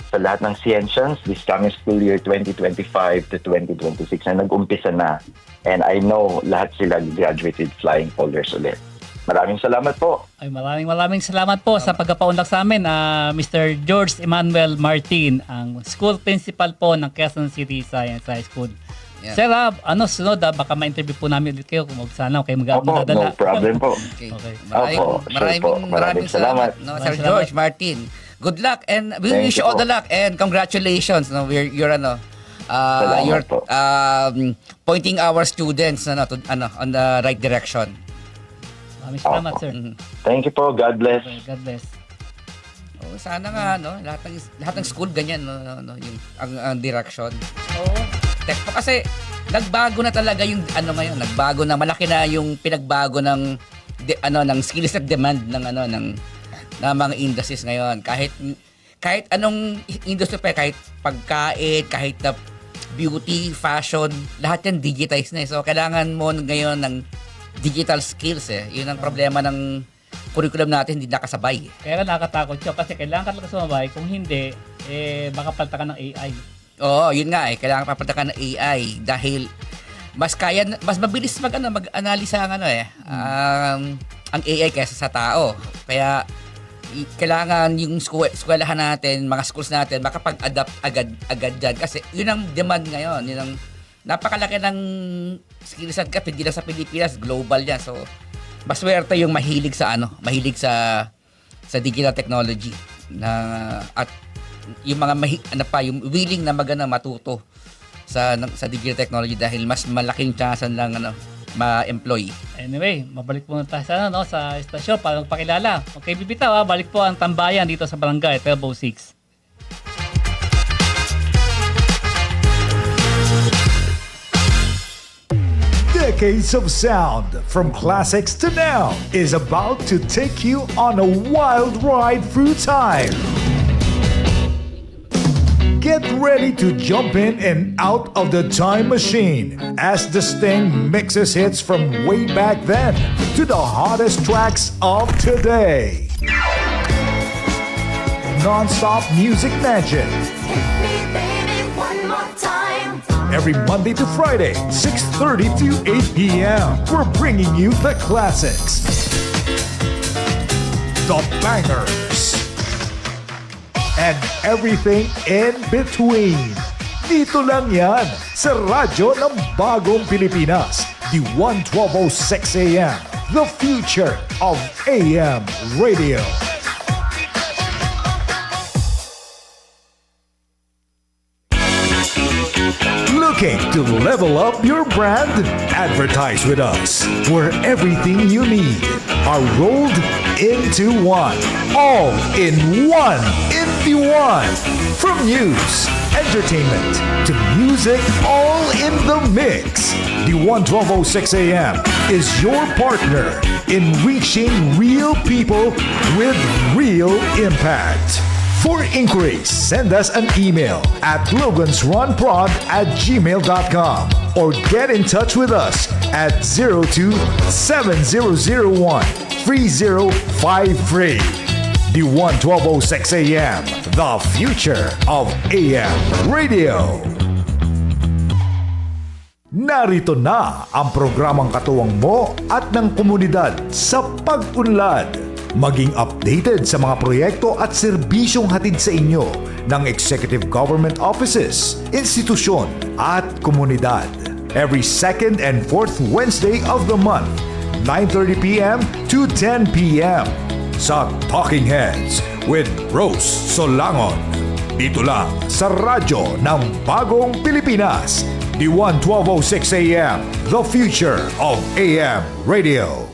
sa lahat ng Sciences this coming school year 2025 to 2026 na nag-umpisa na. And I know lahat sila graduate with flying colors ulit. Maraming salamat po. Ay, maraming salamat po sa pagpapaunlak sa amin, Mr. George Emmanuel Martin, ang school principal po ng Quezon City Science High School. Yeah. Sir, sunod, baka ma-interview po namin ulit kayo kung sana kayo Opo, magdadala. no problem po. Okay. Okay. Maraming salamat. Sir George Martin. Good luck and we Thank wish you you all po. the luck and congratulations. You're Salamat po. pointing our students on the right direction. Maraming salamat, sir. Thank you po. God bless. Okay, God bless. Sana nga lahat ng school ganyan yung ang direction. Po kasi nagbago na talaga yung ngayon, nagbago na malaki na yung pinagbago ng ng skill set demand ng mga industries ngayon. Kahit kahit anong industry pa, kahit pagkain, kahit na beauty, fashion, lahat yan digitize na. So, kailangan mo ngayon ng digital skills eh. Yun ang problema ng curriculum natin, hindi nakasabay. Kaya nakakatakot siya kasi kailangan ka talaga sumabay. Kung hindi, baka palta ka ng AI. Oo, yun nga eh. Kailangan papunta ka ng AI dahil mas mabilis mag-analisa ang ang AI kaysa sa tao. Kaya kailangan yung eskwelahan natin, mga schools natin, makapag-adapt agad dyan. Kasi yun ang demand ngayon. Yun ang napakalaki ng skills at hindi lang sa Pilipinas, global yan. So, maswerte yung mahilig sa digital technology at yung mga yung willing na matuto sa digital technology dahil mas malaking chance lang ma-employ. Anyway, mabalik po tayo sa estasyon para magpakilala. Okay, bibitaw balik po ang tambayan dito sa Barangay 1206. Decades of sound, from classics to now, is about to take you on a wild ride through time. Get ready to jump in and out of the time machine as the Sting mixes hits from way back then to the hottest tracks of today. Non-stop music magic. Every Monday to Friday, 6:30 to 8 p.m. We're bringing you the classics, the bangers, and everything in between. Dito lang yan sa radyo ng Bagong Pilipinas, the 1206 AM, the future of AM radio. Looking to level up your brand? Advertise with us, where everything you need are rolled into one. All in one. From news, entertainment, to music, all in the mix. The 1206 AM is your partner in reaching real people with real impact. For inquiries, send us an email at logansrunprod@gmail.com or get in touch with us at 02-7001-3053. The 1206 AM, the future of AM radio. Narito na ang programang katuwang mo at ng komunidad sa pag-unlad. Maging updated sa mga proyekto at serbisyong hatid sa inyo ng executive government offices, institusyon at komunidad. Every second and fourth Wednesday of the month, 9:30 p.m. to 10 p.m. sa Talking Heads with Rose Solangon. Dito lang sa radyo ng Bagong Pilipinas, the 1206 AM, the future of AM radio.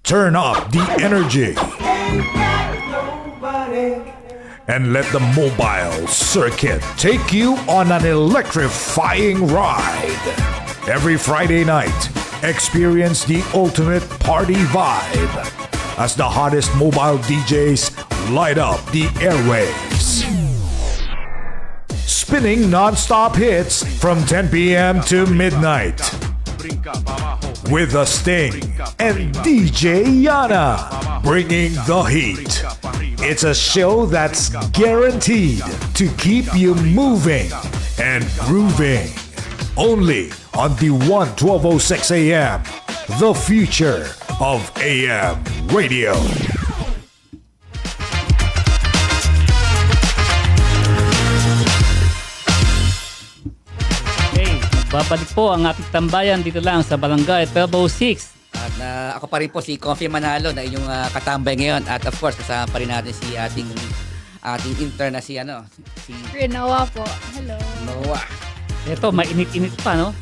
Turn up the energy and let the mobile circuit take you on an electrifying ride. Every Friday night, experience the ultimate party vibe as the hottest mobile DJs light up the airwaves. Spinning non-stop hits from 10 p.m. to midnight. With the Sting and DJ Yana bringing the heat. It's a show that's guaranteed to keep you moving and grooving. Only on the 1206 AM, the future of AM radio. Babalik po ang ating tambayan dito lang sa Barangay 1206. At ako pa rin po si Coffee Manalo na inyong katambay ngayon. At of course, kasama pa rin natin si ating intern na si Rinoa po. Hello. Noah. Ito, mainit-init pa, no?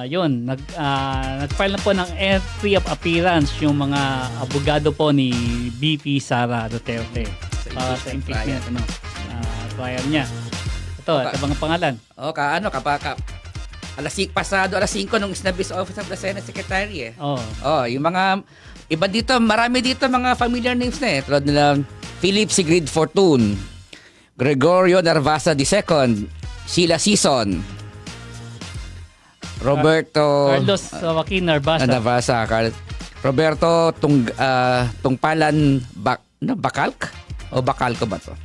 Nag-file na po ng entry of appearance yung mga abogado po ni BP Sara Duterte para sa impeachment, trial niya. Ito bang pangalan? Pasado alas 5 nung established office of the Senate Secretary eh. Oh. Yung mga iba dito, marami dito mga familiar names na eh. Tulad nila Philip Sigrid Fortun, Gregorio Narvasa II, Sheila Season, Roberto Carlos Joaquin Narvasa. Roberto Tungpalan Bacalc o Bacalco ba to?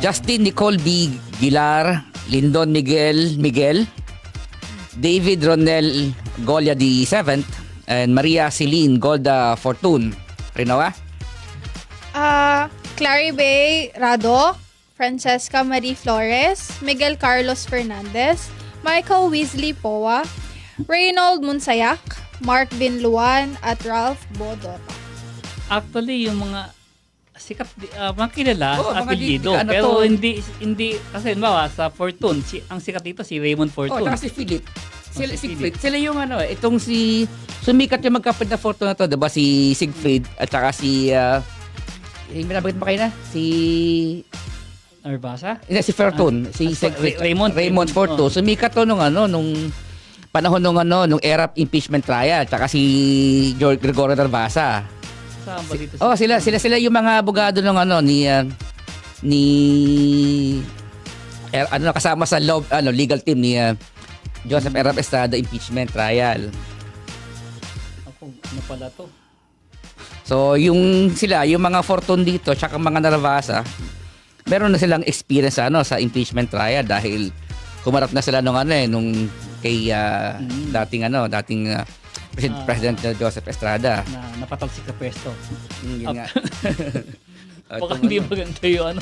Justin Nicole B. Gilar, Lindon Miguel, David Ronel Golia the 7th, and Maria Celine Golda Fortun. Rinawa? Claribay Rado, Francesca Marie Flores, Miguel Carlos Fernandez, Michael Weasley Poa, Reynold Munsayak, Mark Binluan, at Ralph Bodota. Actually, yung mga sikat, mga kilala Oo, sa mga apelyido. ano Pero to? hindi, kasi bawa sa Fortune, ang sikat dito si Raymond Oh, Fortune. tsaka si Philip. Sila, si Siegfried. Sila yung itong si sumikat yung magkapatid na photo na to, 'di ba? Si Siegfried at saka si yung binabagit ba kayo na? Si Narvasa? si Fortune, si Siegfried. Raymond Fortune. Sumikat to nung panahon nung era impeachment trial, tsaka si George Gregorio Narvasa. Saan ba dito? Sila yung mga abogado ng kasama sa legal team ni Joseph Erap Estrada impeachment trial. Ako, ano pala to? So, yung mga Fortune dito, tsaka mga Narvasa, meron na silang experience sa impeachment trial dahil humarap na sila nung kay dating President Joseph Estrada. Na napatalsik sa pwesto. Yun nga. Baka hindi maganda yung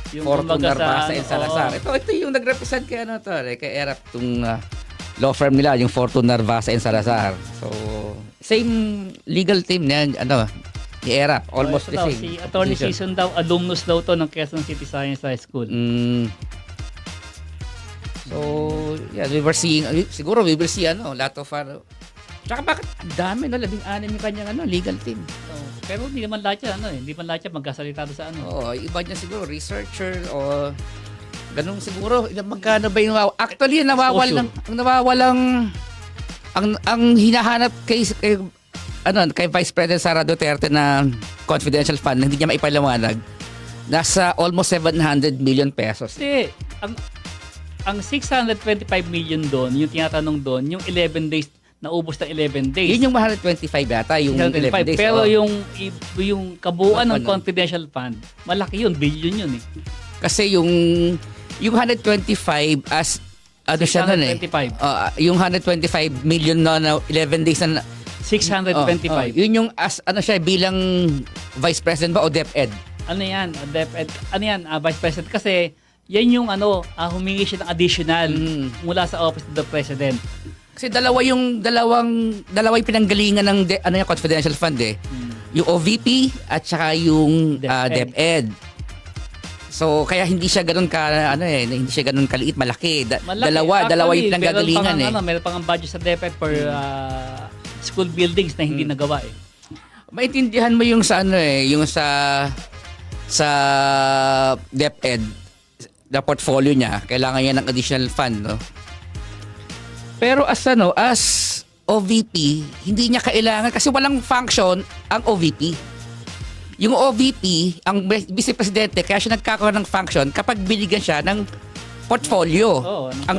yung Fortune kumbaga Narvasa and Salazar. Ito yung nag-represent kay kay Erap, itong law firm nila, yung Fortune Narvasa and Salazar. So, same legal team niyan, ni Erap, almost the same. Si Attorney position. Season daw, alumnus daw to ng Quezon City Science High School. So, yeah, we will see lot of tsaka bakit ang dami, 16 yung kanyang legal team. Pero hindi naman lahat yan, hindi man lahat yan magkasalita doon sa Oo, iba niya siguro, researcher o ganun siguro. Magkano ba yung actually, ang hinahanap kay Vice President Sara Duterte na confidential fund, hindi niya maipaliwanag, nasa almost 700 million pesos. Kasi, ang 625 million doon, yung tinatanong doon, yung 11 days, naubos na 11 days. Yun yung 125 yata, yung 11 days. Pero yung kabuuan ng confidential fund, malaki yun, billion yun eh. Kasi yung 125 as siya nun 625. Yung 125 million na 11 days na 625. yun yung as siya bilang Vice President ba o DepEd? Ano yan? DepEd. Ano yan? Vice President. Kasi yan yung humingi siya ng additional mula sa Office of the President. Kasi dalawa yung pinanggalingan ng confidential fund eh. Yung OVP at saka yung DepEd. So kaya hindi siya ganoon hindi siya ganoon kaliit, malaki. Dalawa yung pinanggalingan eh. Meron pang budget sa DepEd for school buildings na hindi nagawa eh. Maintindihan mo yung sa yung sa DepEd na portfolio niya, kailangan niya ng additional fund, no? Pero as OVP, hindi niya kailangan kasi walang function ang OVP. Yung OVP, ang Vice Presidente, kaya siya nagkakaroon ng function kapag binigyan siya ng portfolio.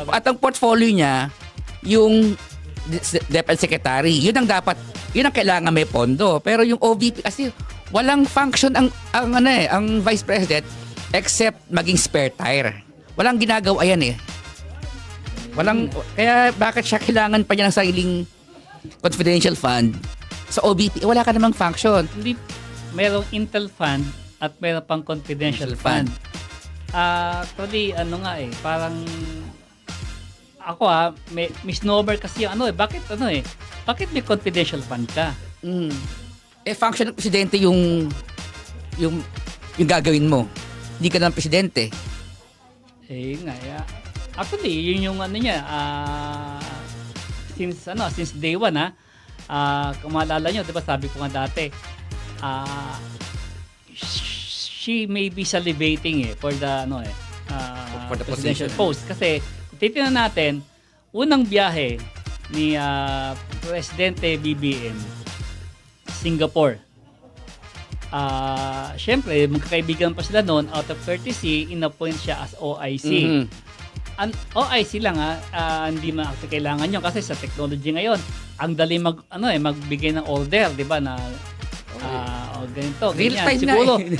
At ang portfolio niya, yung DepEd Secretary, yun ang kailangan may pondo. Pero yung OVP, kasi walang function ang Vice President except maging spare tire. Walang ginagawa yan eh. Kaya bakit siya kailangan pa niya ng sariling confidential fund sa OVP? Wala ka namang function. Hindi, merong Intel fund at meron pang confidential fund. Actually, parang ako may misnomer kasi bakit may confidential fund ka? Function ng presidente yung gagawin mo. Hindi ka naman presidente. Actually, yun yung niya, since day one kung maalala nyo, diba sabi ko nga dati, she may be salivating for the for the presidential position. post. Kasi, kung titignan natin, unang biyahe ni Presidente BBM, Singapore. syempre, magkakaibigan pa sila noon, out of courtesy, in-appoint siya as OIC. Mhm. Ang OIC lang hindi man actually kailangan yun kasi sa technology ngayon, ang dali magbigay ng order, 'di ba, na ganito, Real ganyan. time na Siguro eh.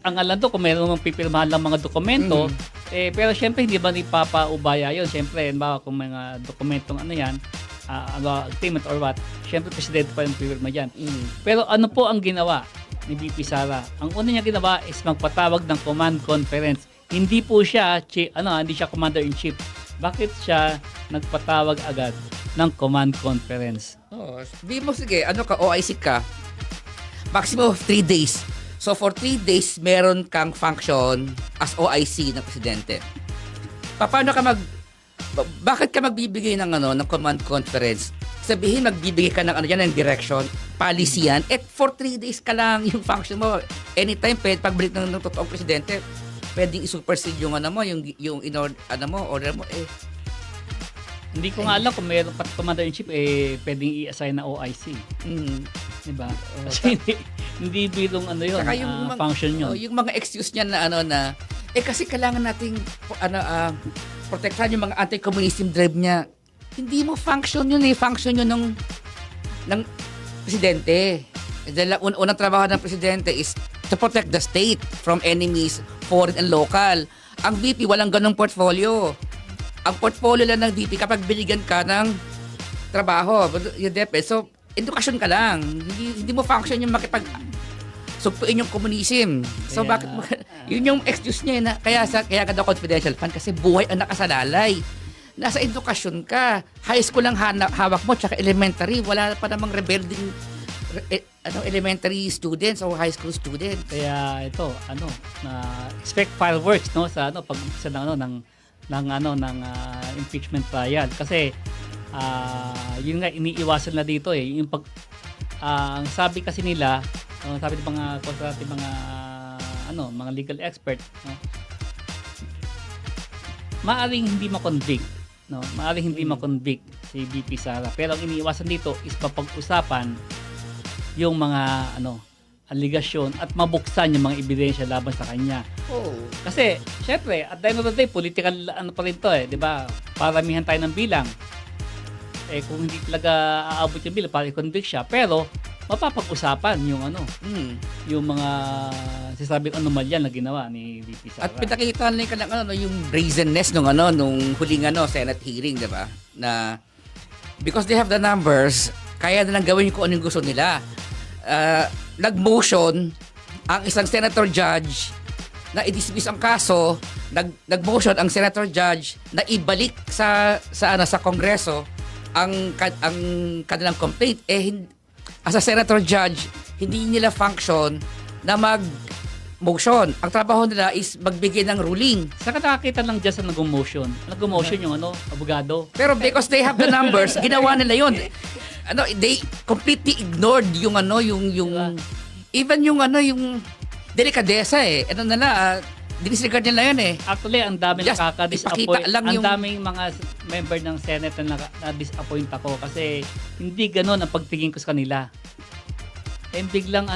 ang alam to kung mayroong pipirmahan lang mga dokumento, pero syempre hindi ba ipapaubaya yun? Syempre, ba kung mga dokumentong agreement or what, syempre presidente pa yung pipirma diyan. Pero ano po ang ginawa ni VP Sara? Ang una niya ginawa is magpatawag ng command conference. Hindi po siya hindi siya commander-in-chief. Bakit siya nagpatawag agad ng command conference? Di mo sige, OIC ka, maximum of 3 days. So for 3 days, meron kang function as OIC ng presidente. Paano ka bakit ka magbibigay ng ng command conference? Sabihin magbibigay ka ng ng direction, policy yan, for 3 days ka lang yung function mo. Anytime pagbalik ng totoong presidente, pwedeng i-supersede yung order mo Hindi ko nga alam kung mayroon pa commander-in-chief pwedeng i-assign na OIC. Diba? Kasi hindi bilong yun, Saka yung function yun. yung mga excuse niya na kasi kailangan nating protektahan yung mga anti-communism drive niya. Hindi mo function yun function yun ng presidente. Dahil unang trabaho ng presidente is to protect the state from enemies, foreign and local. Ang VP walang ganong portfolio. Ang portfolio lang ng VP kapag binigyan ka ng trabaho, yung DepEd. So, edukasyon ka lang. Hindi mo function yung sugpuin yung communism. So, bakit yun yung excuse niya kaya ka daw confidential fund kasi buhay ang nakasalalay. Nasa edukasyon ka. High school lang hawak mo, tsaka elementary. Wala pa namang rebuilding elementary students o high school students. Kaya ito, expect fireworks sa pag umpisa ng impeachment trial kasi yun nga iniiwasan na dito yung ang sabi kasi nila, sabi ng mga konservative mga legal expert, maaring hindi ma-convict, maaring hindi ma-convict si VP Sara, pero ang iniiwasan dito is mapag-usapan yung mga aligasyon at mabuksan yung mga ebidensya laban sa kanya. Kasi syempre at the end of the day political pa rin to di ba? Paramihan tayo ng bilang. Kung hindi talaga aabot yung bilang para i-convict siya, pero mapapag-usapan yung yung mga sasabing anomalya na ginawa ni VP Sara. At pinakita nila yung brazenness nung huling Senate hearing, 'di ba? Na because they have the numbers, kaya na lang gawin kung anong gusto nila. Nag-motion ang isang senator judge na i-dismiss ang kaso, nag-motion ang senator judge na ibalik sa Kongreso ang kanilang complaint. As a senator judge, hindi nila function na mag-motion. Ang trabaho nila is magbigay ng ruling. Saka nakakita lang dyan sa nag-motion. Nag-motion yung abogado. Pero because they have the numbers, ginawa nila yun. They completely ignored yung even yung delikadesa dinisregard nila yun Actually, ang dami Just nakaka-disappoint. ipakita lang Ang yung- daming mga member ng Senate na na-disappoint ako kasi hindi ganoon ang pagtingin ko sa kanila. Biglang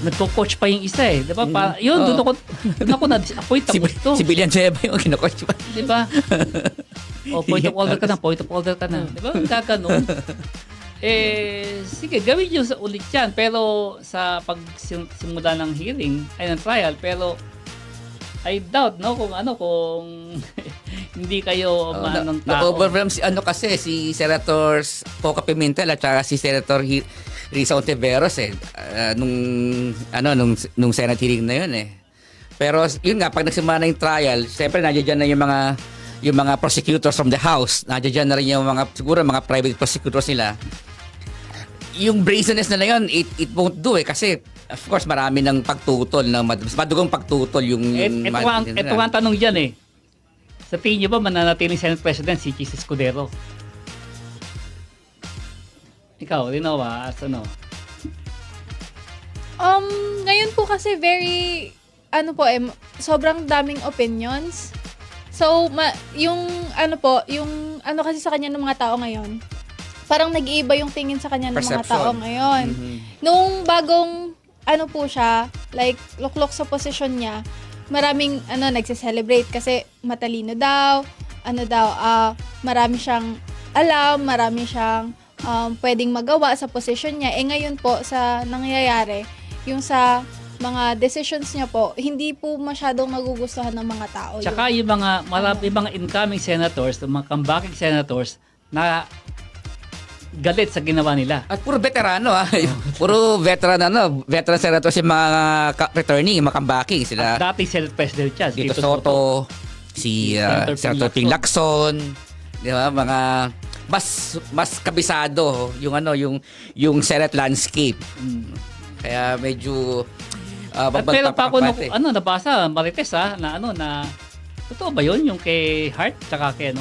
nagko-coach pa yung isa di ba? Doon ako na-disappoint ako. Si Billian Jeba yung kinakoach pa. Di ba? Point of order ka na. Di ba? Gaganon. Sige, gawin nyo sa ulit yan. Pero sa pagsimula ng hearing, ng trial, pero I doubt, kung hindi kayo manong tao. Na-overwhelm si Senator Coca Pimentel at saka si Senator Risa Ontiveros nung Senate hearing na yun Pero yun nga, pag nagsimula na yung trial, siyempre nandiyan na yung mga prosecutors from the House, nandiyan na rin yung siguro mga private prosecutors nila. Yung brazenness na yun, it won't do kasi of course marami ng pagtutol, madugong pagtutol yung ito nga ang tanong dyan Sa tingin nyo ba mananatiling Senate President si Chis Escudero? Ikaw, Rinoa, Ngayon po kasi very sobrang daming opinions. So yung kasi sa kanya ng mga tao ngayon, parang nag-iiba yung tingin sa kanya ng mga Perception. tao ngayon. Nung bagong, po siya, like, luklok sa posisyon niya, maraming, nagse-celebrate kasi matalino daw, marami siyang alam, marami siyang pwedeng magawa sa posisyon niya. Ngayon po, sa nangyayari, yung sa mga decisions niya po, hindi po masyadong nagugustuhan ng mga tao. Tsaka yung mga incoming senators, yung mga comebacking senators na galit sa ginawa nila. At puro veterano puro veteran senators yung mga returning, yung mga comebacky. Sila Dating Senate President siya. Tito Soto, si Senator Ping Lacson, di ba? Mga mas kabisado yung Senate landscape. Kaya medyo At meron pa ako nabasa, Marites na totoo ba yun yung kay Hart tsaka kay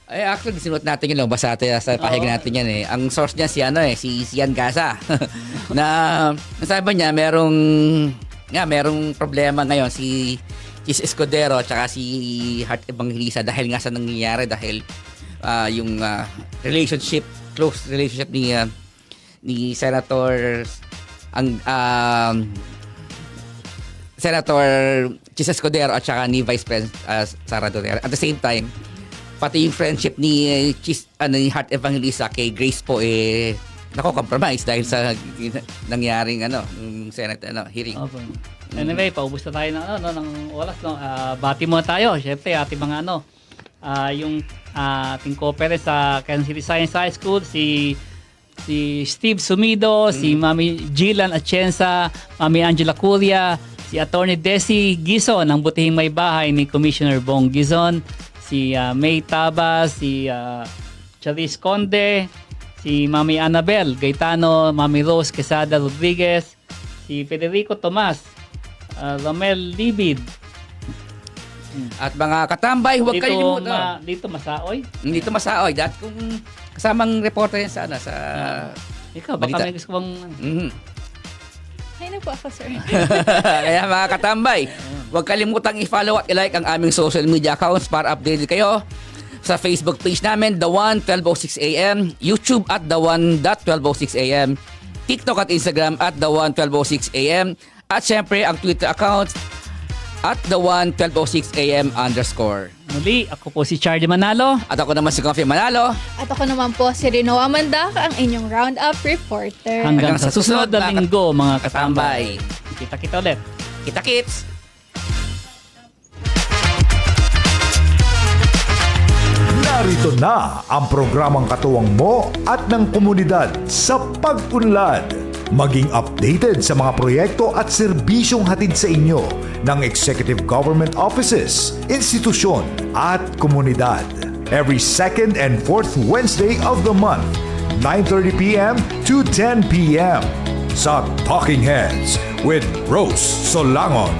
Ay, actually, sinuot natin yun. Basta sa pahiga natin yan eh. Ang source niya si Sian Gaza. na sabi niya, merong problema ngayon si Chis Escudero at si Hart Evangelista dahil nga sa nangyayari dahil yung close relationship ni Senator Senator Chis Escudero at saka ni Vice President Sara Duterte. At the same time, pati yung friendship ni Hart Evangelista kay Grace po nako-compromise dahil sa nangyaring Senate hearing. Okay. Anyway, paubos na tayo ng oras. Bati muna tayo. Siyempre, ating mga yung ating co-parents sa Quezon City Science High School, si Steve Sumido, si Mami Gillan Atienza, Mami Angela Curia, si Attorney Desi Gison ng Butihing May Bahay ni Commissioner Bong Gizon, si May Tabas, si Charis Conde, si Mami Annabel Gaetano, Mami Rose Quesada Rodriguez, si Federico Tomas, Romel Libid. At mga katambay, huwag kalimutan. Dito Masaoy. Dito Masaoy. Dahil kung kasamang reporter yan sa Ikaw, baka balita. may gusto bang... Ay na po ako, sir. Kaya mga katambay, huwag kalimutang i-follow at i-like ang aming social media accounts para updated kayo sa Facebook page namin, The One 1206 AM, YouTube at The One 1206 AM, TikTok at Instagram at The One 1206 AM, at syempre ang Twitter account at The One 1206 AM _. Muli, ako po si Charlie Manalo. At ako naman si Coffee Manalo. At ako naman po si Rino Amanda, ang inyong roundup reporter. Hanggang sa susunod na linggo, mga katambay. katambay. Kita-kita ulit. Kita-kits! Narito na ang programang katuwang mo at ng komunidad sa pag-unlad. Maging updated sa mga proyekto at serbisyong hatid sa inyo ng Executive Government Offices, institusyon at komunidad. Every second and fourth Wednesday of the month, 9:30 p.m. to 10 p.m. sa Talking Heads with Rose Solangon.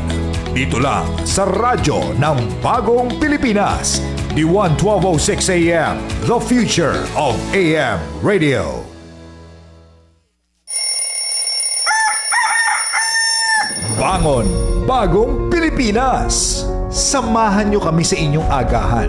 Dito lang sa radyo ng Bagong Pilipinas, D1 1206 AM, the future of AM radio. Bangon, Bagong Pilipinas! Samahan niyo kami sa inyong agahan.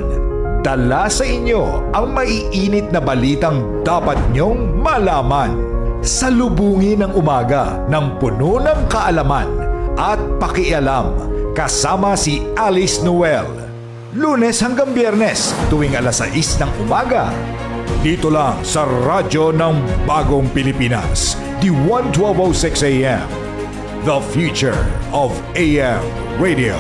Dala sa inyo ang maiinit na balitang dapat niyong malaman. Salubungin ang umaga ng puno ng kaalaman at pakialam kasama si Alice Noel. Lunes hanggang Biyernes tuwing alas 6 ng umaga. Dito lang sa radyo ng Bagong Pilipinas, D1 1206 AM. The future of AM radio.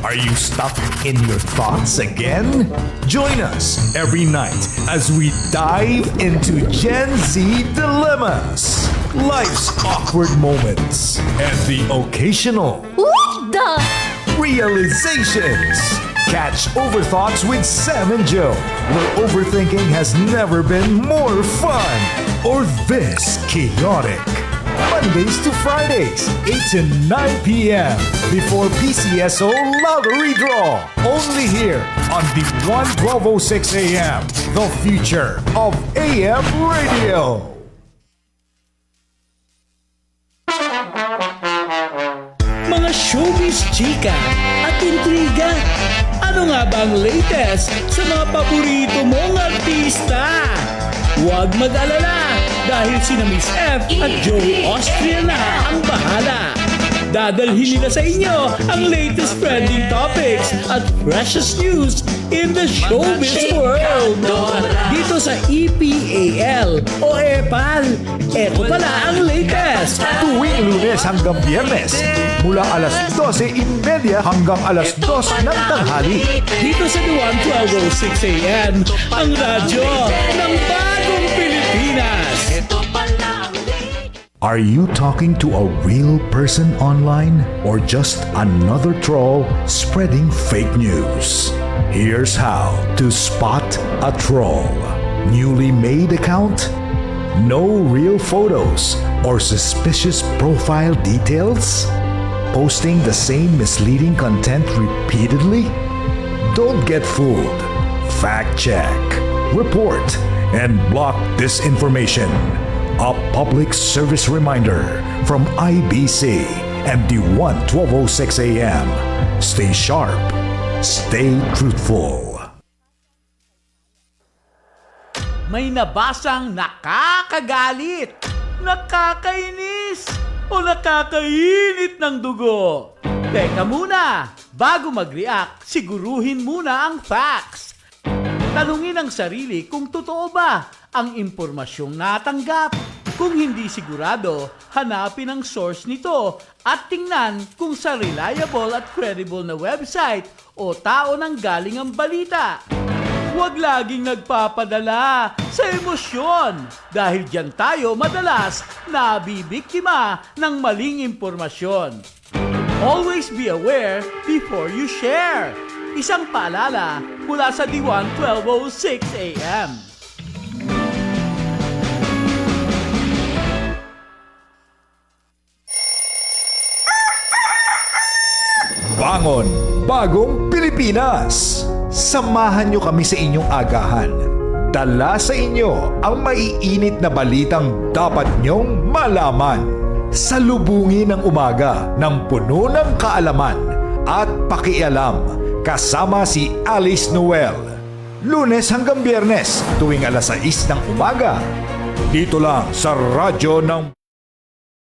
Are you stuck in your thoughts again? Join us every night as we dive into Gen Z dilemmas, life's awkward moments, and the occasional realizations. Catch Overthoughts with Sam and Joe, where overthinking has never been more fun or this chaotic. Mondays to Fridays, 8 to 9 p.m. before PCSO Lottery Draw. Only here on the 1206 AM, the future of AM radio. Mga showbiz chika at intriga. Ano nga ba ang latest sa mga paborito mong artista? Huwag mag-alala dahil sina Miss F at Joey Austria na ang bahala. Dadalhin nila sa inyo ang latest trending topics at freshest news in the showbiz world. Dito sa EPAL o EPAL. Ito pala ang latest. Tuwing Lunes hanggang Biyernes, mula alas 12:30 hanggang alas 2 ng tanghali. Dito sa The 1206 AM, ang radyo ng bagong Pilipinas. Are you talking to a real person online or just another troll spreading fake news? Here's how to spot a troll. Newly made account? No real photos or suspicious profile details? Posting the same misleading content repeatedly? Don't get fooled. Fact check, report, and block disinformation. A public service reminder from IBC and the 1206 AM. Stay sharp. Stay truthful. May nabasang nakakagalit, nakakainis, o nakakainit ng dugo. Teka muna, bago mag-react, siguruhin muna ang facts. Tanungin ang sarili kung totoo ba ang impormasyong natanggap. Kung hindi sigurado, hanapin ang source nito at tingnan kung sa reliable at credible na website o tao nang galing ang balita. Huwag laging nagpapadala sa emosyon dahil diyan tayo madalas nabibiktima ng maling impormasyon. Always be aware before you share. Isang paalala mula sa D1 1206 AM. Bangon, bagong Pilipinas! Samahan niyo kami sa inyong agahan. Dala sa inyo ang maiinit na balitang dapat niyong malaman. Salubungin ang umaga ng puno ng kaalaman at pakialam kasama si Alice Noel. Lunes hanggang Biyernes tuwing alas 6 ng umaga. Dito lang sa radyo ng